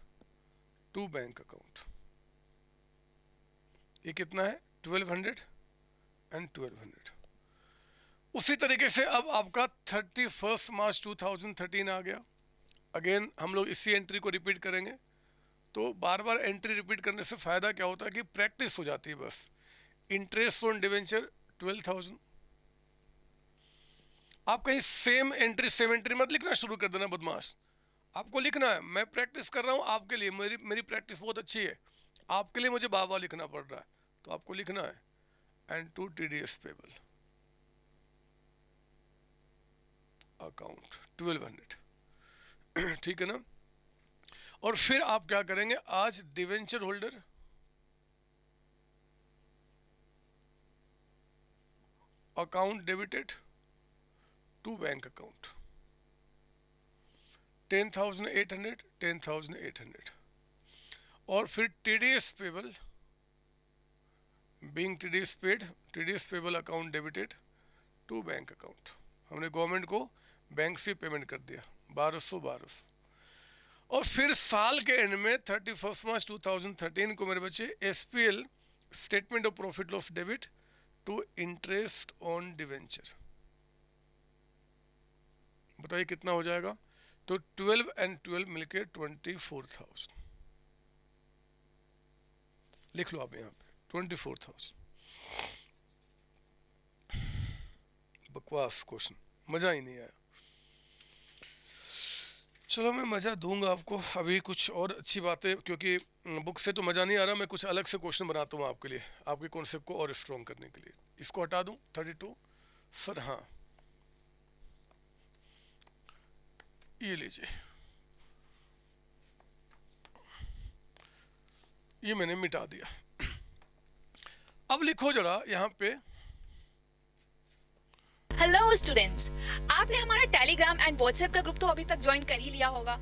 to bank account, ये कितना है 1,200 एंड 1,200। उसी तरीके से अब आपका 31 मार्च 2013 आ गया, अगेन हम लोग इसी एंट्री को रिपीट करेंगे। तो बार बार एंट्री रिपीट करने से फायदा क्या होता है कि प्रैक्टिस हो जाती है बस। इंटरेस्ट ऑन डिवेंचर 12,000, आप कहीं सेम एंट्री मत लिखना शुरू कर देना बदमाश, आपको लिखना है, मैं प्रैक्टिस कर रहा हूँ आपके लिए, मेरी प्रैक्टिस बहुत अच्छी है, आपके लिए मुझे बाबा लिखना पड़ रहा है, तो आपको लिखना है and to TDS payable account 1,200 ठीक है ना। और फिर आप क्या करेंगे, आज debenture holder account debited to bank account 10,800 10,800, और फिर TDS payable being TDS paid, TDS payable account debited to bank account, हमने गवर्नमेंट को बैंक से पेमेंट कर दिया 1,200। और फिर साल के एंड में 31 मार्च 2013 को मेरे बच्चे SPL statement of profit loss debit to interest on debenture, बताइए कितना हो जाएगा। तो 12 एंड 12 मिलके 24,000, लिख लो आप यहाँ पे 24,000। बकवास क्वेश्चन, मजा ही नहीं आया। चलो मैं मजा दूंगा आपको, अभी कुछ और अच्छी बातें, क्योंकि बुक से तो मजा नहीं आ रहा, मैं कुछ अलग से क्वेश्चन बनाता हूँ आपके लिए, आपके कॉन्सेप्ट को और स्ट्रॉन्ग करने के लिए। इसको हटा दूं 32 सर, हाँ ये लीजिए, ये मैंने मिटा दिया। अब लिखो जरा यहाँ पे, हेलो स्टूडेंट्स, आपने हमारा टेलीग्राम एंड व्हाट्सएप का ग्रुप तो अभी तक ज्वाइन कर ही लिया होगा।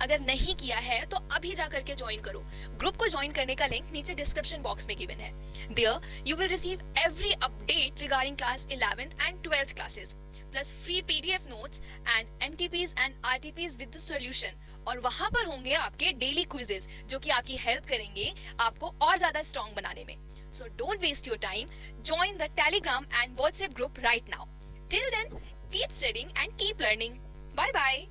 अगर नहीं किया है तो अभी जा करके ज्वाइन करो। ग्रुप को ज्वाइन करने का लिंक नीचे डिस्क्रिप्शन बॉक्स में गिवन है। There you will receive every update regarding class 11th and 12th classes plus free PDF notes and MTPs and RTPs with the solution. और वहां पर होंगे आपके डेली क्विजेस जो कि आपकी हेल्प करेंगे आपको और ज्यादा स्ट्रॉन्ग बनाने में। So don't waste your time. Join the Telegram and WhatsApp group right now. Till then, keep studying and keep learning. Bye bye.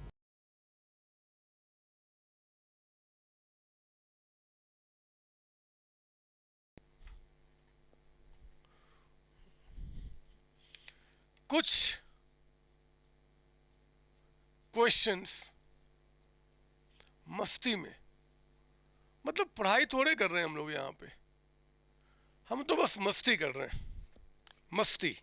कुछ क्वेश्चंस मस्ती में, मतलब पढ़ाई थोड़े कर रहे हैं हम लोग यहाँ पे, हम तो बस मस्ती कर रहे हैं, मस्ती।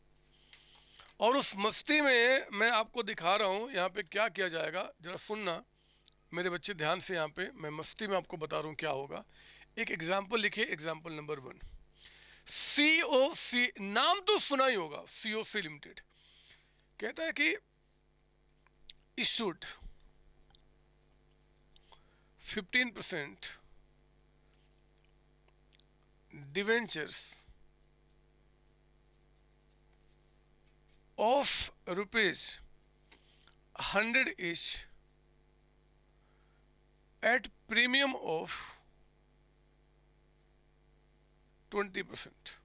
और उस मस्ती में मैं आपको दिखा रहा हूँ यहाँ पे क्या किया जाएगा, जरा सुनना मेरे बच्चे ध्यान से। यहाँ पे मैं मस्ती में आपको बता रहा हूँ क्या होगा। एक एग्जाम्पल लिखिए, एग्जाम्पल नंबर 1, COC, नाम तो सुना ही होगा, COC लिमिटेड। कहता है कि issued 15% debentures of rupees 100 each at premium of 20%।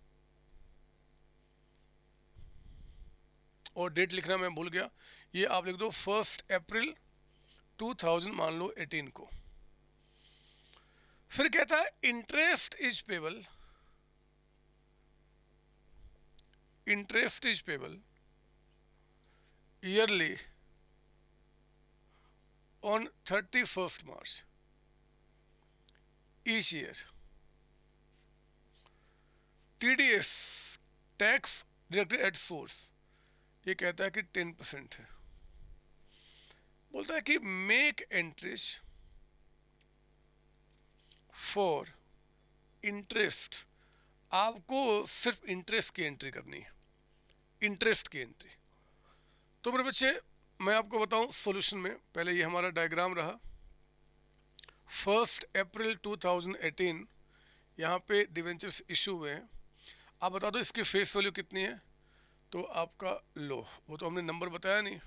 और डेट लिखना मैं भूल गया, ये आप लिख दो 1 अप्रैल 2000 मान लो 18 को। फिर कहता है interest is payable, interest is payable yearly on 31st March each year। TDS tax deducted at source, ये कहता है कि 10% है। बोलता है कि मेक एंट्रीज फॉर इंटरेस्ट, आपको सिर्फ इंटरेस्ट की एंट्री करनी है, इंटरेस्ट की एंट्री। तो मेरे बच्चे मैं आपको बताऊं सॉल्यूशन में, पहले ये हमारा डायग्राम रहा। 1 अप्रैल 2018 यहाँ पे डिवेंचर्स इशू हुए हैं। आप बता दो इसकी फेस वैल्यू कितनी है, तो आपका लो, वो तो हमने नंबर बताया नहीं।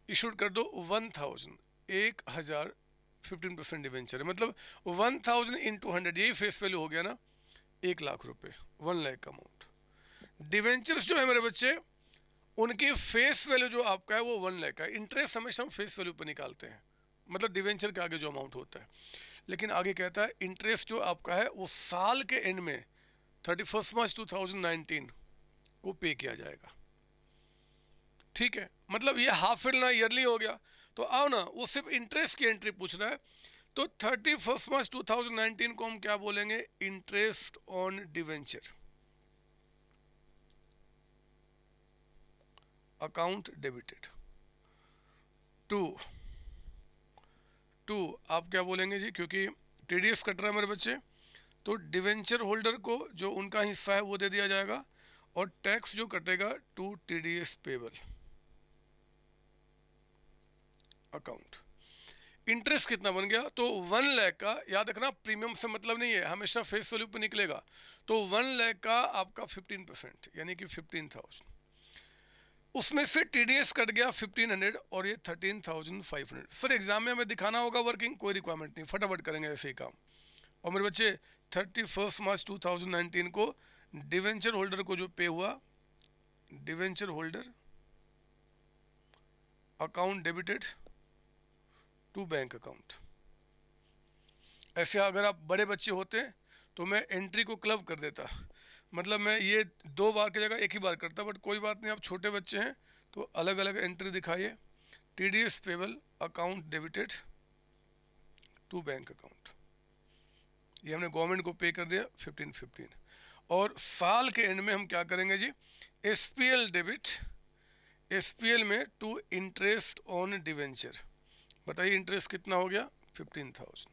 इशूड कर दो 1000, 1000 15% डिवेंचर है, मतलब 1000 into 100, यही फेस वैल्यू हो गया ना, 1 लाख रुपए, 1 लाख का अमाउंट। डिवेंचर्स जो है मेरे बच्चे, उनकी फेस वैल्यू जो आपका है वो 1 लाख का। इंटरेस्ट हमेशा हम फेस वैल्यू पर निकालते हैं, मतलब डिवेंचर के आगे जो अमाउंट होता है। लेकिन आगे कहता है इंटरेस्ट जो आपका है वो साल के एंड में 31 मार्च 2019 को पे किया जाएगा। ठीक है, मतलब ये हाफ ईयर ना ईयरली हो गया। तो आओ ना, वो सिर्फ इंटरेस्ट की एंट्री पूछ रहा है, तो 31 मार्च 2019 को हम क्या बोलेंगे, interest on debenture, account debited to आप क्या बोलेंगे जी, क्योंकि टीडीएस कट रहा है मेरे बच्चे, तो डिवेंचर होल्डर को जो उनका हिस्सा है वो दे दिया जाएगा, और टैक्स जो कटेगा to TDS payable account. Interest कितना बन गया, तो 1 लाख का, याद रखना प्रीमियम से मतलब नहीं है, हमेशा फेस वैल्यू पे निकलेगा। तो 1 लाख का आपका 15% यानी कि 15,000, उसमें से टीडीएस कट गया 1500 और ये 13,500। सर एग्जाम में हमें दिखाना होगा वर्किंग, कोई रिक्वायरमेंट नहीं, फटाफट करेंगे ऐसे ही काम। और मेरे बच्चे 31 मार्च 2019 को डिवेंचर होल्डर को जो पे हुआ, debenture holder account debited to bank account. ऐसे अगर आप बड़े बच्चे होते तो मैं एंट्री को क्लब कर देता, मतलब मैं ये 2 बार की जगह 1 ही बार करता, बट कोई बात नहीं, आप छोटे बच्चे हैं तो अलग अलग एंट्री दिखाइए। TDS payable account debited to bank account, ये हमने गवर्नमेंट को पे कर दिया 1515। और साल के एंड में हम क्या करेंगे जी, एसपीएल डेबिट, एसपीएल में टू इंटरेस्ट ऑन डिवेंचर। बताइए इंटरेस्ट कितना हो गया, 15,000।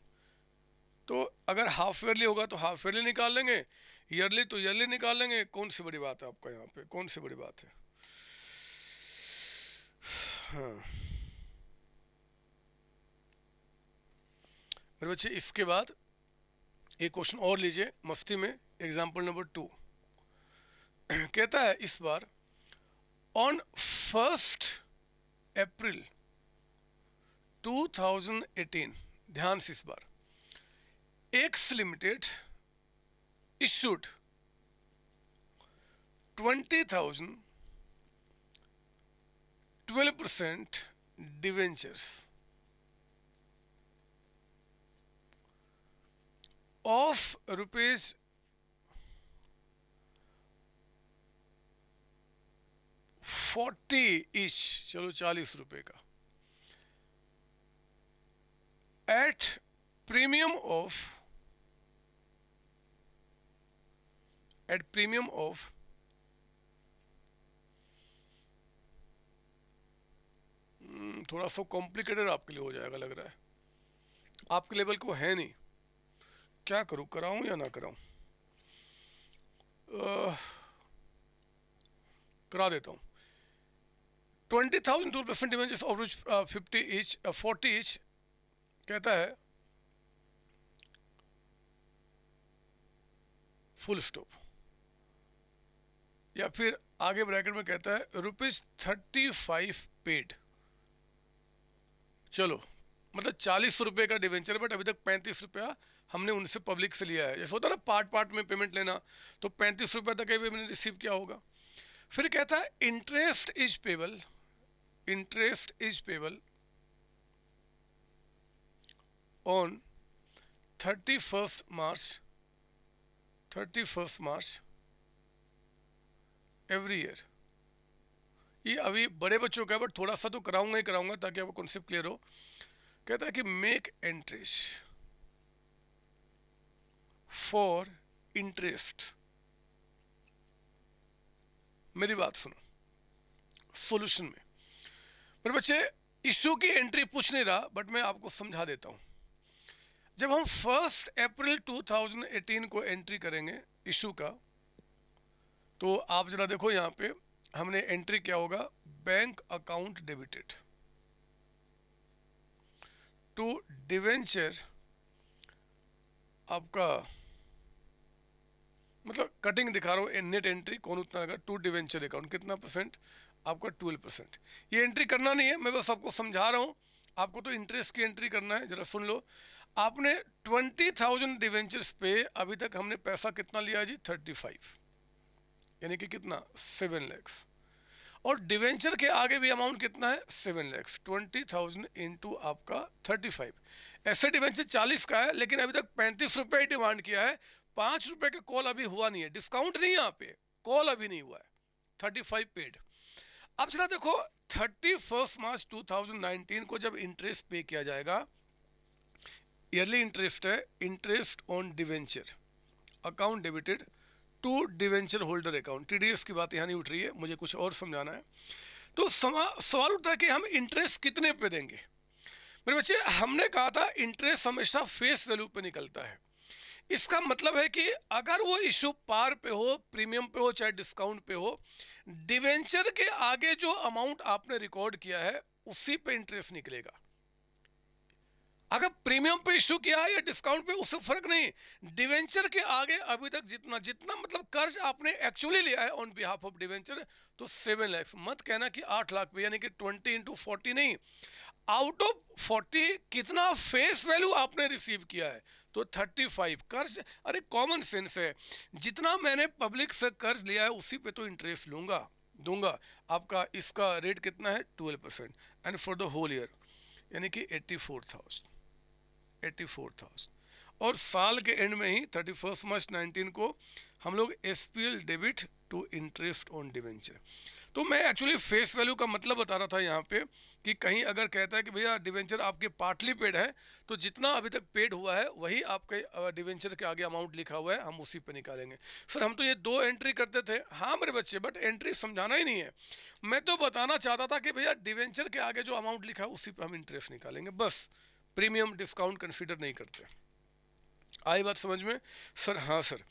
तो अगर हाफ ईयरली होगा तो हाफ ईयरली निकाल लेंगे, ईयरली तो ईयरली निकाल लेंगे। कौन सी बड़ी बात है आपका यहाँ पे, कौन सी बड़ी बात है। हाँ मेरे बच्चे, इसके बाद एक क्वेश्चन और लीजिए मस्ती में, एग्जाम्पल नंबर 2 कहता है इस बार ऑन 1 अप्रैल 2018, ध्यान से इस बार, x limited issued 20,000 12% debentures of rupees 40 each, चलो 40 रुपए का, at premium of थोड़ा सा कॉम्प्लिकेटेड आपके लिए हो जाएगा लग रहा है, आपके लेवल को है नहीं। क्या करूं, कराऊं या ना कराऊं, करा देता हूं। 20,000 12% debentures of which 50 each 40 each कहता है फुल स्टॉप, या फिर आगे ब्रैकेट में कहता है ₹35 पेड। चलो मतलब 40 रुपए का डिवेंचर, बट अभी तक 35 रुपया हमने उनसे पब्लिक से लिया है। जैसे होता है ना पार्ट पार्ट में पेमेंट लेना, तो 35 रुपये तक अभी मैंने रिसीव किया होगा। फिर कहता है interest is payable, interest is payable on 31 March, 31 March every year. ये अभी बड़े बच्चों का है, बट थोड़ा सा तो कराऊंगा ही कराऊंगा ताकि आपको कॉन्सेप्ट क्लियर हो। कहता है कि मेक एंट्रीज फॉर इंटरेस्ट। मेरी बात सुनो, सॉल्यूशन में मेरे बच्चे इशू की एंट्री पूछ नहीं रहा, बट मैं आपको समझा देता हूं। जब हम 1 अप्रैल 2018 को एंट्री करेंगे इशू का, तो आप जरा देखो यहां पे हमने एंट्री क्या होगा, bank account debited to debenture, आपका मतलब कटिंग दिखा रहा हूँ, नेट एंट्री कौन उतना आएगा, टू डिवेंचर अकाउंट कितना परसेंट, आपका 12%। ये एंट्री करना नहीं है, मैं बस आपको समझा रहा हूँ। आपको तो इंटरेस्ट की एंट्री करना है, जरा सुन लो। आपने 20,000 डिवेंचर्स पे अभी तक हमने पैसा कितना लिया जी, 35, यानी कि कितना 7 लाख, और डिवेंचर के आगे भी अमाउंट कितना है 7 लाख। 20,000 इंटू आपका 35, ऐसे डिवेंचर 40 का है, लेकिन अभी तक 35 रुपये डिमांड किया है। 5 रुपए का कॉल अभी हुआ नहीं है, डिस्काउंट नहीं है यहाँ पे, कॉल अभी नहीं हुआ है, 35 पेड। अब जरा देखो 31 मार्च 2019 को जब इंटरेस्ट पे किया जाएगा, ईयरली इंटरेस्ट है, interest on debenture account debited to debenture holder account, TDS की बात यहाँ नहीं उठ रही है, मुझे कुछ और समझाना है। तो सवाल उठता है कि हम इंटरेस्ट कितने पे देंगे। मेरे बच्चे हमने कहा था इंटरेस्ट हमेशा फेस वैल्यू पे निकलता है। इसका मतलब है कि अगर वो इशू पार पे हो, प्रीमियम पे हो, चाहे डिस्काउंट पे हो, डिवेंचर के आगे जो अमाउंट आपने रिकॉर्ड किया है उसी पे इंटरेस्ट निकलेगा। अगर प्रीमियम पे इशू किया है या डिस्काउंट पे, उससे फर्क नहीं। डिवेंचर के आगे अभी तक जितना जितना मतलब कर्ज आपने एक्चुअली लिया है ऑन बिहाफ ऑफ डिवेंचर, तो 7 लाख, मत कहना कि 8 लाख पे, यानी कि 20 इंटू 40 नहीं, आउट ऑफ 40 कितना फेस वैल्यू आपने रिसीव किया है, तो 35 कर्ज। अरे कॉमन सेंस है, जितना मैंने पब्लिक से कर्ज लिया है उसी पे तो इंटरेस्ट दूंगा। आपका इसका रेट कितना है 12%, and for the whole year यानी कि 84,000, और साल के एंड में ही 31 मार्च 19 को हम लोग SPL debit to interest on debenture. तो मैं एक्चुअली फेस वैल्यू का मतलब बता रहा था यहाँ पे, कि कहीं अगर कहता है कि भैया डिवेंचर आपके पार्टली पेड है, तो जितना अभी तक पेड हुआ है वही आपके डिवेंचर के आगे अमाउंट लिखा हुआ है, हम उसी पे निकालेंगे। सर हम तो ये 2 एंट्री करते थे। हाँ मेरे बच्चे, बट एंट्री समझाना ही नहीं है, मैं तो बताना चाहता था कि भैया डिवेंचर के आगे जो अमाउंट लिखा है उसी पे हम इंटरेस्ट निकालेंगे, बस प्रीमियम डिस्काउंट कंसीडर नहीं करते। आई बात समझ में? सर हाँ सर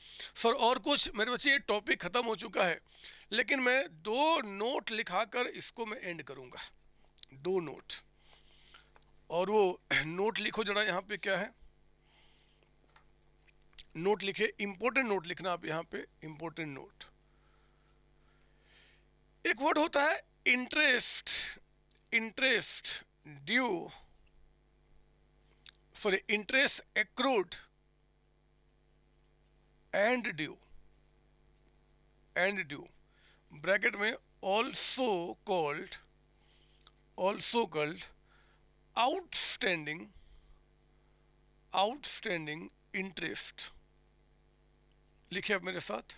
और कुछ? मेरे बच्चे ये टॉपिक खत्म हो चुका है, लेकिन मैं 2 नोट लिखाकर इसको मैं एंड करूंगा, 2 नोट। और वो नोट लिखो जरा, यहाँ पे क्या है, नोट लिखे, इंपॉर्टेंट नोट लिखना आप यहाँ पे, इंपॉर्टेंट नोट। एक वर्ड होता है interest, interest due, sorry interest accrued and due, bracket में also called outstanding interest। लिखिए आप मेरे साथ,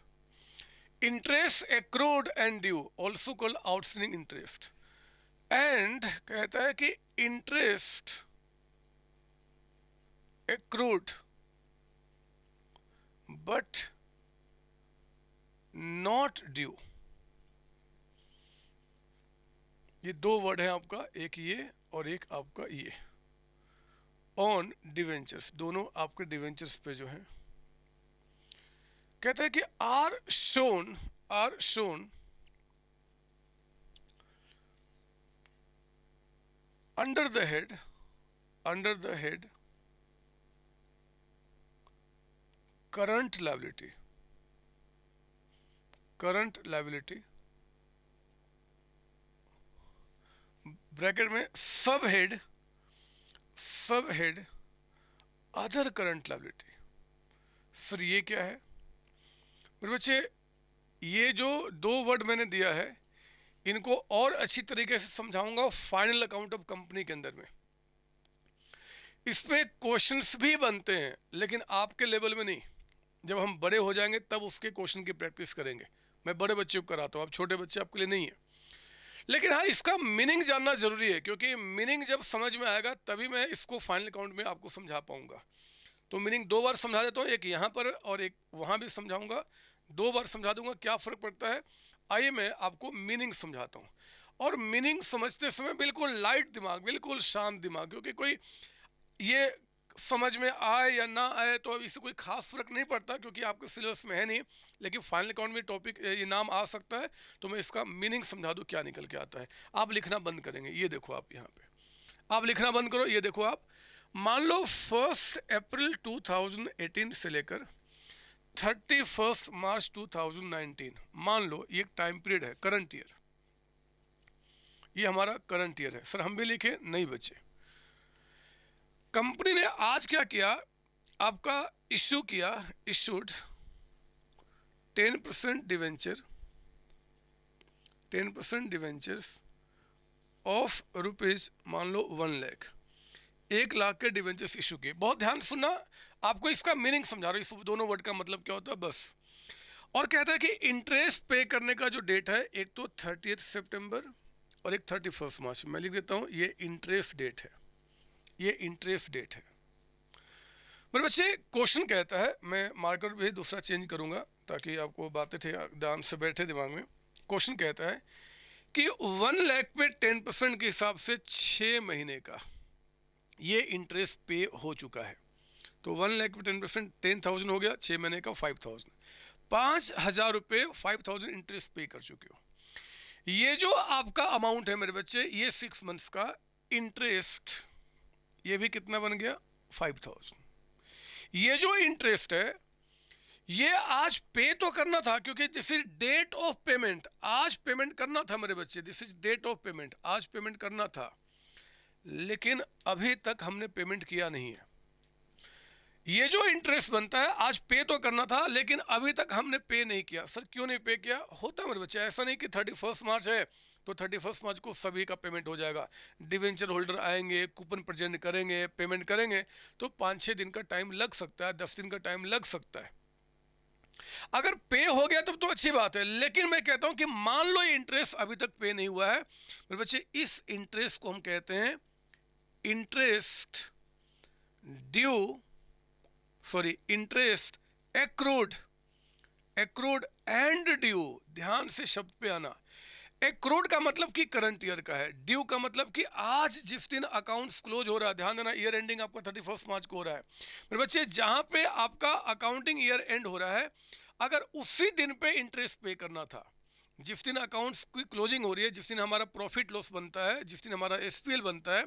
interest accrued and due, also called outstanding interest, and कहता है कि interest accrued but not due। ये 2 वर्ड है आपका, एक ये और एक आपका ये, ऑन डिवेंचर्स, दोनों आपके डिवेंचर्स पे जो है। कहता है कि are shown under the head current liability bracket में sub head other current liability. Sir ये क्या है मेरे बच्चे? ये जो दो वर्ड मैंने दिया है इनको और अच्छी तरीके से समझाऊंगा फाइनल अकाउंट ऑफ कंपनी के अंदर में। इसमें क्वेश्चंस भी बनते हैं लेकिन आपके लेवल में नहीं, जब हम बड़े हो जाएंगे तब उसके क्वेश्चन की प्रैक्टिस करेंगे। मैं बड़े बच्चे को कराता हूँ, अब छोटे बच्चे आपके लिए नहीं है। लेकिन हाँ, इसका मीनिंग जानना जरूरी है, क्योंकि मीनिंग जब समझ में आएगा तभी मैं इसको फाइनल अकाउंट में आपको समझा पाऊंगा। तो मीनिंग दो बार समझा देता हूँ, एक यहाँ पर और एक वहाँ भी समझाऊंगा, दो बार समझा दूंगा। क्या फ़र्क पड़ता है, आइए मैं आपको मीनिंग समझाता हूँ। और मीनिंग समझते समय बिल्कुल लाइट दिमाग, बिल्कुल शांत दिमाग, क्योंकि कोई ये समझ में आए या ना आए तो अब इससे कोई खास फर्क नहीं पड़ता, क्योंकि आपके सिलेबस में है नहीं। लेकिन फाइनल अकाउंट में टॉपिक ये नाम आ सकता है, तो मैं इसका मीनिंग समझा दूँ क्या निकल के आता है। आप लिखना बंद करेंगे, ये देखो आप यहाँ पे, आप लिखना बंद करो, ये देखो आप। मान लो 1 अप्रैल 2018 से लेकर 31 मार्च 2019, मान लो ये एक टाइम पीरियड है, करंट ईयर, ये हमारा करंट ईयर है। सर हम भी लिखे नहीं बच्चे। कंपनी ने आज क्या किया, आपका इश्यू किया, इशूड 10% डिवेंचर्स ऑफ रुपीज, मान लो 1 लाख, 1 लाख के डिवेंचर्स इशू किए। बहुत ध्यान सुनना, आपको इसका मीनिंग समझा रहा हूँ, इस दोनों वर्ड का मतलब क्या होता है बस। और कहता है कि इंटरेस्ट पे करने का जो डेट है, एक तो 30 सितंबर और एक 31 मार्च। मैं लिख देता हूँ, ये इंटरेस्ट डेट है, ये इंटरेस्ट डेट है। मेरे बच्चे क्वेश्चन कहता है, मैं मार्कर भी दूसरा चेंज करूंगा ताकि आपको बातें थे ध्यान से बैठे दिमाग में। क्वेश्चन कहता है कि 1 लाख पे 10% के हिसाब से 6 महीने का ये इंटरेस्ट पे हो चुका है। तो 1 लाख पे 10% 10,000 हो गया, 6 महीने का 5,000, 5,000 रुपये 5,000 इंटरेस्ट पे कर चुके हो। ये जो आपका अमाउंट है मेरे बच्चे, ये 6 मंथ्स का इंटरेस्ट, ये भी कितना बन गया 5,000। ये जो इंटरेस्ट है ये आज पे तो करना था, क्योंकि this is date of payment, आज पेमेंट करना था मेरे बच्चे, this is date of payment, आज पेमेंट करना था, लेकिन अभी तक हमने पेमेंट किया नहीं है। ये जो इंटरेस्ट बनता है आज पे तो करना था, लेकिन अभी तक हमने पे नहीं किया। सर क्यों नहीं पे किया? होता मेरे बच्चे, ऐसा नहीं कि 31 मार्च है तो 31 मार्च को सभी का पेमेंट हो जाएगा। डिवेंचर होल्डर आएंगे, कूपन प्रेजेंट करेंगे, पेमेंट करेंगे, तो 5-6 दिन का टाइम लग सकता है, 10 दिन का टाइम लग सकता है। अगर पे हो गया तब तो अच्छी बात है, लेकिन मैं कहता हूं कि मान लो ये इंटरेस्ट अभी तक पे नहीं हुआ है मेरे बच्चे, इस इंटरेस्ट को हम कहते हैं interest due, sorry interest accrued, accrued and due. ध्यान से शब्द पे आना। एक्रूड का मतलब कि करंट ईयर का है, ड्यू का मतलब कि आज जिस दिन अकाउंट्स क्लोज हो रहा है। ध्यान देना, ईयर एंडिंग आपका 31 मार्च को हो रहा है मेरे बच्चे। जहां पे आपका अकाउंटिंग ईयर एंड हो रहा है, अगर उसी दिन पे इंटरेस्ट पे करना था, जिस दिन अकाउंट्स की क्लोजिंग हो रही है, जिस दिन हमारा प्रॉफिट लॉस बनता है, जिस दिन हमारा एसपीएल बनता है,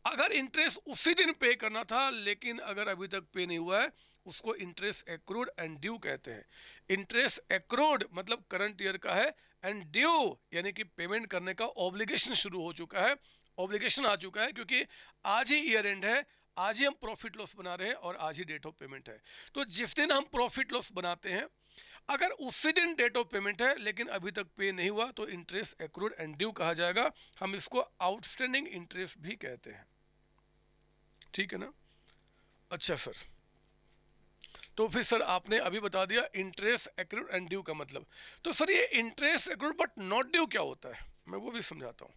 अगर इंटरेस्ट उसी दिन पे करना था, लेकिन अगर अभी तक पे नहीं हुआ है, उसको इंटरेस्ट एक्रूड एंड ड्यू कहते हैं। इंटरेस्ट एक्रूड मतलब करंट ईयर का है, एंड ड्यू यानी कि पेमेंट करने का ऑब्लिगेशन शुरू हो चुका है, ऑब्लिगेशन आ चुका है, क्योंकि आज ही ईयर एंड है, आज ही हम प्रॉफिट लॉस बना रहे हैं और आज ही डेट ऑफ पेमेंट है। तो जिस दिन हम प्रॉफिट लॉस बनाते हैं, अगर उसी दिन डेट ऑफ पेमेंट है लेकिन अभी तक पे नहीं हुआ, तो इंटरेस्ट एक्रूड एंड ड्यू कहा जाएगा। हम इसको आउटस्टैंडिंग इंटरेस्ट भी कहते हैं, ठीक है ना। अच्छा सर, तो फिर सर आपने अभी बता दिया इंटरेस्ट एक्रूड एंड ड्यू का मतलब। तो सर ये interest accrued but not due क्या होता है, मैं वो भी समझाता हूँ,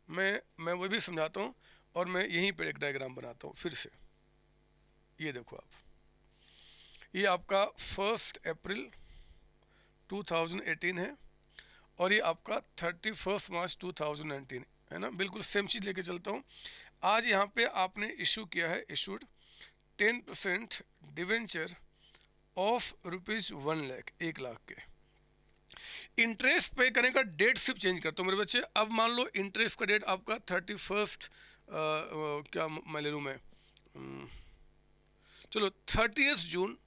मैं वो भी समझाता हूँ, और मैं यहीं पर एक डायग्राम बनाता हूँ फिर से। ये देखो आप, ये आपका 1 अप्रैल 2018 है और ये आपका 31 मार्च 2019 है ना। बिल्कुल सेम चीज़ लेके चलता हूँ। आज यहाँ पे आपने इशू किया है, issued 10% debenture of rupees 1 lakh, 1 lakh के। इंटरेस्ट पे करने का डेट सिर्फ चेंज करता हूँ मेरे बच्चे। अब मान लो इंटरेस्ट का डेट आपका 31 क्या मैं ले लूँ मैं, चलो 30 जून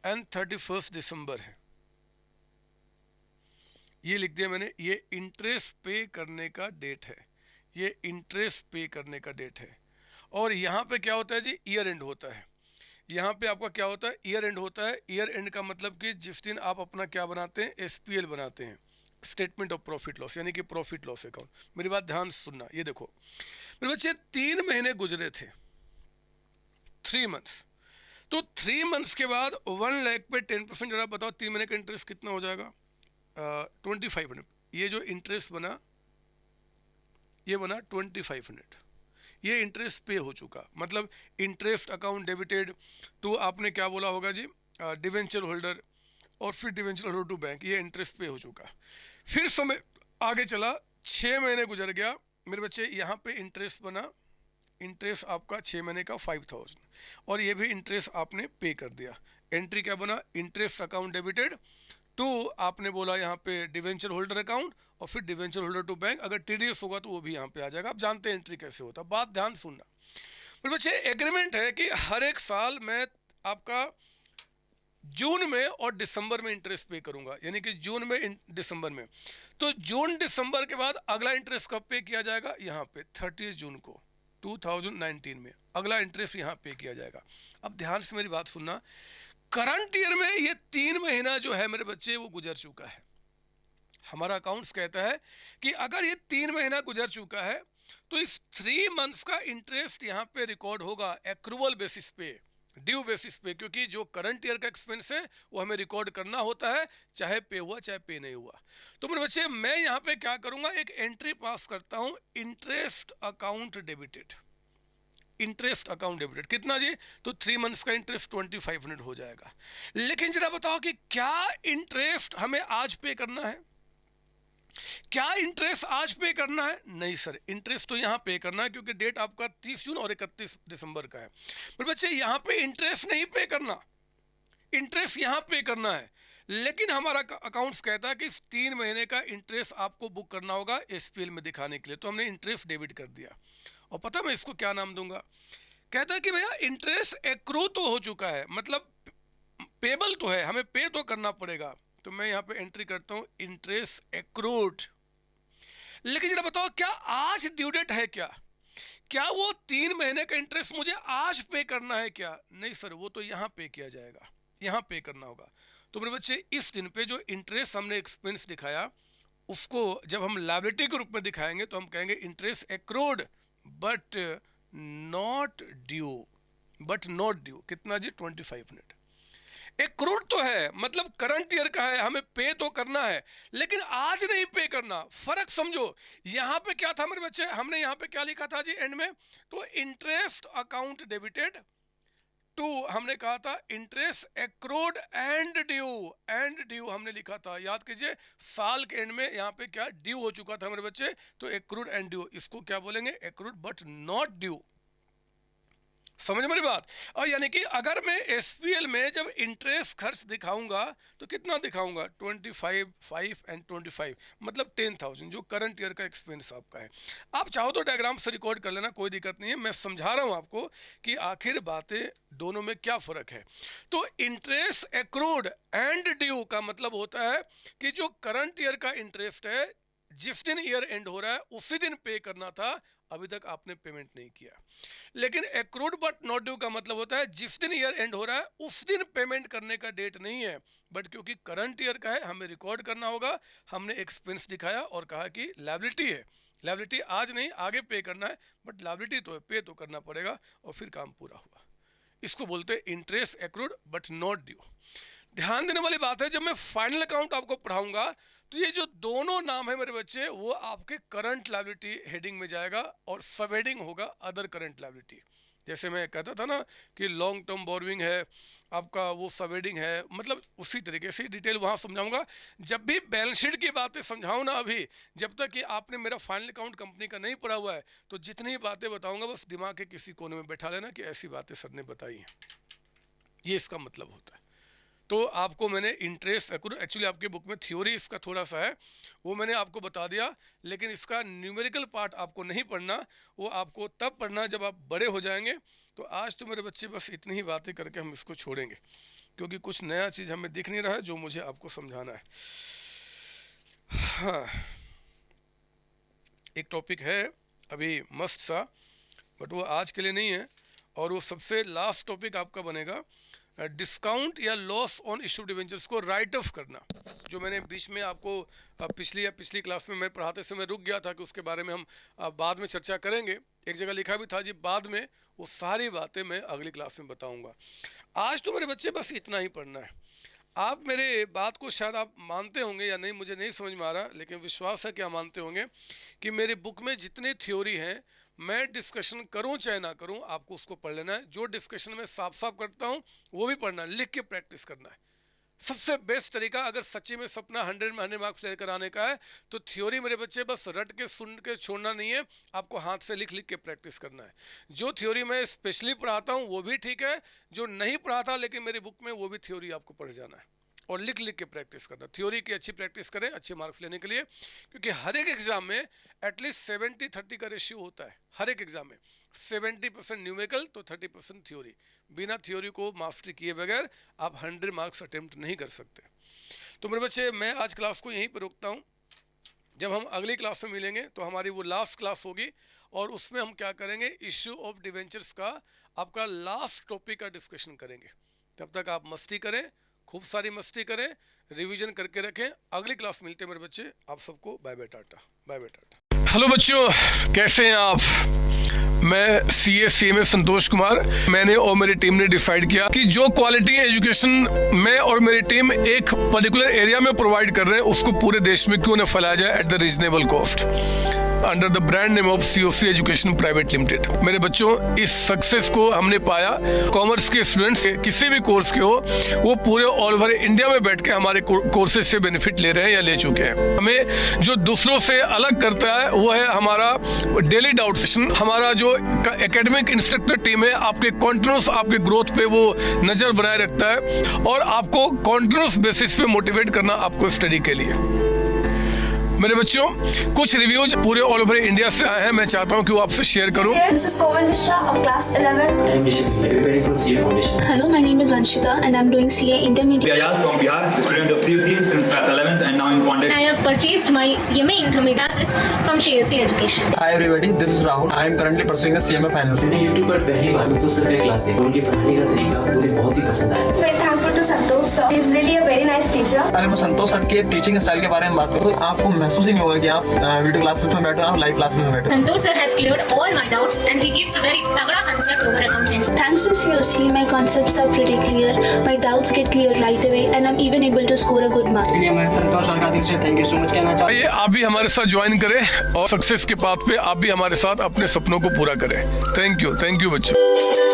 एंड 31 दिसंबर है, ये लिख दिया मैंने। ये इंटरेस्ट पे करने का डेट है, ये इंटरेस्ट पे करने का डेट है। और यहाँ पे क्या होता है जी, ईयर एंड होता है। यहाँ पे आपका क्या होता है, ईयर एंड होता है। ईयर एंड का मतलब कि जिस दिन आप अपना क्या बनाते हैं, SPL बनाते हैं, स्टेटमेंट ऑफ प्रॉफिट लॉस, यानी कि प्रॉफिट लॉस अकाउंट। मेरी बात ध्यान से सुनना, ये देखो मेरे बच्चे 3 महीने गुजरे थे, 3 मंथ्स। तो 3 मंथ्स के बाद 1 लाख पे 10% जरा बताओ 3 महीने का इंटरेस्ट कितना हो जाएगा, 2500। ये जो इंटरेस्ट बना, ये बना 2500, ये इंटरेस्ट पे हो चुका। मतलब इंटरेस्ट अकाउंट डेबिटेड तो आपने क्या बोला होगा जी, डिवेंचर होल्डर, और फिर डिवेंचर होल्डर टू बैंक, ये इंटरेस्ट पे हो चुका। फिर समय आगे चला, 6 महीने गुजर गया मेरे बच्चे, यहाँ पे इंटरेस्ट बना, इंटरेस्ट आपका 6 महीने का 5000, और ये भी इंटरेस्ट आपने पे कर दिया। एंट्री क्या बना, इंटरेस्ट अकाउंट डेबिटेड टू, आपने बोला यहाँ पे डिवेंचर होल्डर अकाउंट, और फिर डिवेंचर होल्डर टू बैंक। अगर TDS होगा तो वो भी यहाँ पे आ जाएगा। आप जानते हैं एंट्री कैसे होता है। बात ध्यान सुनना मेरे बच्चे, एग्रीमेंट है कि हर एक साल मैं आपका जून में और दिसंबर में इंटरेस्ट पे करूंगा, यानी कि जून में दिसंबर में। तो जून दिसंबर के बाद अगला इंटरेस्ट कब पे किया जाएगा, यहाँ पे 30 जून को 2019 में अगला इंटरेस्ट यहाँ पे किया जाएगा। अब ध्यान से मेरी बात सुनना, करंट ईयर में ये 3 महीना जो है मेरे बच्चे वो गुजर चुका है। हमारा अकाउंट्स कहता है कि अगर ये 3 महीना गुजर चुका है तो इस 3 मंथ्स का इंटरेस्ट यहाँ पे रिकॉर्ड होगा एक्रूवल बेसिस पे, ड्यू बेसिस पे, क्योंकि जो करंट ईयर का एक्सपेंस है वो हमें रिकॉर्ड करना होता है, चाहे पे हुआ चाहे पे नहीं हुआ। तो मेरे बच्चे मैं यहाँ पे क्या करूंगा, एक एंट्री पास करता हूँ, interest account debited. Interest account debited कितना जी, तो 3 मंथ्स का इंटरेस्ट 2500 हो जाएगा। लेकिन जरा बताओ कि क्या इंटरेस्ट हमें आज पे करना है, क्या इंटरेस्ट आज पे करना है? नहीं सर, इंटरेस्ट तो यहाँ पे करना है क्योंकि डेट आपका 30 जून और 31 दिसंबर का है। पर बच्चे यहाँ पे इंटरेस्ट नहीं पे करना, इंटरेस्ट यहाँ पे करना है। लेकिन हमारा अकाउंट्स कहता है कि इस 3 महीने का इंटरेस्ट आपको बुक करना होगा SPL में दिखाने के लिए। तो हमने इंटरेस्ट डेबिट कर दिया, और पता मैं इसको क्या नाम दूंगा, कहता है कि भैया इंटरेस्ट एक्रू तो हो चुका है, मतलब पेबल तो है, हमें पे तो करना पड़ेगा। तो मैं यहाँ पे एंट्री करता हूँ इंटरेस्ट एक्रूड। लेकिन जरा बताओ क्या आज ड्यू डेट है क्या वो 3 महीने का इंटरेस्ट मुझे आज पे करना है क्या? नहीं सर, वो तो यहाँ पे किया जाएगा, यहाँ पे करना होगा। तो मेरे बच्चे इस दिन पे जो इंटरेस्ट हमने एक्सपेंस दिखाया उसको जब हम लायबिलिटी के रूप में दिखाएंगे तो हम कहेंगे interest accrued but not due. कितना जी, 2500। एक्रूड तो है, मतलब करंट ईयर का है, हमें पे तो करना है, लेकिन आज नहीं पे करना। फर्क समझो, यहां पे क्या था मेरे बच्चे, हमने यहां पे क्या लिखा था जी एंड में, तो इंटरेस्ट अकाउंट डेबिटेड टू, हमने कहा था इंटरेस्ट एक्रूड एंड ड्यू हमने लिखा था। याद कीजिए, साल के एंड में यहाँ पे क्या ड्यू हो चुका था मेरे बच्चे, तो एक्रूड एंड ड्यू, इसको क्या बोलेंगे, एक्रूड बट नॉट ड्यू। समझ मेरी बात। और यानी कि अगर मैं SPL में जब इंटरेस्ट खर्च दिखाऊंगा तो कितना दिखाऊंगा, 25, 5 एंड 25, मतलब 10,000 जो करंट ईयर का एक्सपेंस आपका है। आप चाहो तो डायग्राम से रिकॉर्ड कर लेना, कोई दिक्कत नहीं है। मैं समझा रहा हूं आपको कि आखिर बातें दोनों में क्या फर्क है। तो इंटरेस्ट एक्रूड एंड ड्यू का मतलब होता है कि जो करंट ईयर का इंटरेस्ट है, जिस दिन ईयर एंड हो रहा है उसी दिन पे करना था, अभी तक आपने पेमेंट नहीं किया। लेकिन एक्रूड बट नॉट ड्यू का मतलब होता है जिस दिन ईयर एंड हो रहा है उस दिन पेमेंट करने का डेट नहीं है, बट क्योंकि करंट ईयर का है हमें रिकॉर्ड करना होगा। हमने एक्सपेंस दिखाया और कहा कि लायबिलिटी है, लायबिलिटी आज नहीं आगे पे करना है, बट लायबिलिटी तो है, पे तो करना पड़ेगा, और फिर काम पूरा हुआ। इसको बोलते हैं interest accrued but not due. ध्यान देने वाली बात है, जब मैं फाइनल अकाउंट आपको पढ़ाऊंगा तो ये जो दोनों नाम है मेरे बच्चे वो आपके करंट लायबिलिटी हेडिंग में जाएगा, और सब हेडिंग होगा अदर करंट लायबिलिटी। जैसे मैं कहता था ना कि लॉन्ग टर्म बोरोइंग है आपका, वो सब हेडिंग है, मतलब उसी तरीके से डिटेल वहाँ समझाऊंगा। जब भी बैलेंस शीट की बातें समझाऊँ ना, अभी जब तक कि आपने मेरा फाइनल अकाउंट कंपनी का नहीं पढ़ा हुआ है, तो जितनी बातें बताऊंगा बस दिमाग के किसी कोने में बैठा लेना कि ऐसी बातें सर ने बताई हैं, ये इसका मतलब होता है। तो आपको मैंने इंटरेस्ट एक्चुअली आपके बुक में थ्योरी इसका थोड़ा सा है, वो मैंने आपको बता दिया, लेकिन इसका न्यूमेरिकल पार्ट आपको नहीं पढ़ना, वो आपको तब पढ़ना जब आप बड़े हो जाएंगे। तो आज तो मेरे बच्चे बस इतनी ही बातें करके हम इसको छोड़ेंगे, क्योंकि कुछ नया चीज़ हमें दिख नहीं रहा है जो मुझे आपको समझाना है। हाँ, एक टॉपिक है अभी मस्त सा, बट वो आज के लिए नहीं है, और वो सबसे लास्ट टॉपिक आपका बनेगा डिस्काउंट या लॉस ऑन इशू डिवेंचर्स को राइट ऑफ करना। जो मैंने बीच में आपको पिछली क्लास में मैं पढ़ाते समय रुक गया था कि उसके बारे में हम बाद में चर्चा करेंगे। एक जगह लिखा भी था जी बाद में, वो सारी बातें मैं अगली क्लास में बताऊंगा। आज तो मेरे बच्चे बस इतना ही पढ़ना है। आप मेरे बात को शायद आप मानते होंगे या नहीं, मुझे नहीं समझ में आ रहा, लेकिन विश्वास है कि आप मानते होंगे कि मेरी बुक में जितनी थ्योरी है, मैं डिस्कशन करूं चाहे ना करूं, आपको उसको पढ़ लेना है। जो डिस्कशन में साफ साफ करता हूं वो भी पढ़ना है, लिख के प्रैक्टिस करना है। सबसे बेस्ट तरीका, अगर सच्ची में सपना 100 में 100 मार्क्स लेकर आने का है, तो थ्योरी मेरे बच्चे बस रट के सुन के छोड़ना नहीं है, आपको हाथ से लिख लिख के प्रैक्टिस करना है। जो थ्योरी मैं स्पेशली पढ़ाता हूँ वो भी ठीक है, जो नहीं पढ़ाता लेकिन मेरी बुक में, वो भी थ्योरी आपको पढ़ जाना है और लिख लिख के प्रैक्टिस करना। थ्योरी की अच्छी प्रैक्टिस करें अच्छे मार्क्स लेने के लिए, क्योंकि हर एक एग्जाम में एटलीस्ट 70-30 का रेशियो होता है। हर एक एग्जाम में 70% न्यूमेरिकल तो 30% थ्योरी। बिना थ्योरी को मास्टरी किए बगैर आप 100 मार्क्स अटेम्प्ट नहीं कर सकते। तो मेरे बच्चे, मैं आज क्लास को यहीं पर रोकता हूँ। जब हम अगली क्लास में मिलेंगे तो हमारी वो लास्ट क्लास होगी, और उसमें हम क्या करेंगे, इश्यू ऑफ डिवेंचर्स का आपका लास्ट टॉपिक का डिस्कशन करेंगे। तब तक आप मस्ती करें, खूब सारी मस्ती करें, रिवीजन करके रखें। अगली क्लास मिलते हैं मेरे बच्चे, आप सबको bye bye tata, bye bye tata. Hello बच्चों, कैसे हैं आप? मैं CA संतोष कुमार। मैंने और मेरी टीम ने डिसाइड किया कि जो क्वालिटी एजुकेशन मैं और मेरी टीम एक पर्टिकुलर एरिया में प्रोवाइड कर रहे हैं, उसको पूरे देश में क्यों न फैलाया जाए at the reasonable cost, under the brand name of COC education private limited. मेरे बच्चों, इस सक्सेस को हमने पाया, कॉमर्स के स्टूडेंट्स किसी भी कोर्स के हो, वो पूरे ऑल ओवर इंडिया में बैठ के हमारे कोर्सेज से बेनिफिट ले रहे हैं या ले चुके हैं। हमें जो दूसरों से अलग करता है वो है हमारा डेली डाउट सेशन। हमारा जो एकेडमिक इंस्ट्रक्टर टीम है, आपके कॉन्टिन्यूस आपके ग्रोथ पे वो नजर बनाए रखता है और आपको कॉन्टिन्यूस बेसिस पे मोटिवेट करना आपको स्टडी के लिए। मेरे बच्चों, कुछ रिव्यूज पूरे ऑल ओवर इंडिया से आए हैं, मैं चाहता हूं कि वो आपसे शेयर करूं। This is Komal Mishra of class 11. I am Vishal, preparing for CA Foundation. Hello, my name is Vanshika and I'm doing CA Intermediate. Ayaz from Bihar, student of CUC since class 11th and now in Foundation. I have purchased my CMA Intermediate from CSC Education. Hi everybody, this is Rahul. I am currently pursuing the CMA finals. मैंने YouTube पर पहली बार तो सर का क्लास देखा, उनके पढ़ाने का तरीका मुझे बहुत ही पसंद आया। Very thankful to Santosh sir. He is really a very nice teacher. अगर मैं संतोष सर के टीचिंग स्टाइल के बारे में बात करूँ तो आपको महसूस ही नहीं होगा कि आप वीडियो क्लासेस में बैठे हो, आप लाइव क्लासेस में बैठे हो। Santosh sir has cleared all my doubts and he gives a very तगड़ा concept over accounting. Thanks to COC, my concepts are pretty clear, my doubts get clear right away and I'm even able to score a good mark. इसलिए मैं संतोष सर का दिल से थैंक यू सो मच कहना चाहता हूँ। आइए आप भी हमारे साथ ज्वाइन करें और सक्सेस के पाथ पे आप भी हमारे साथ अपने सपनों को पूरा करें। थैंक यू बच्चों।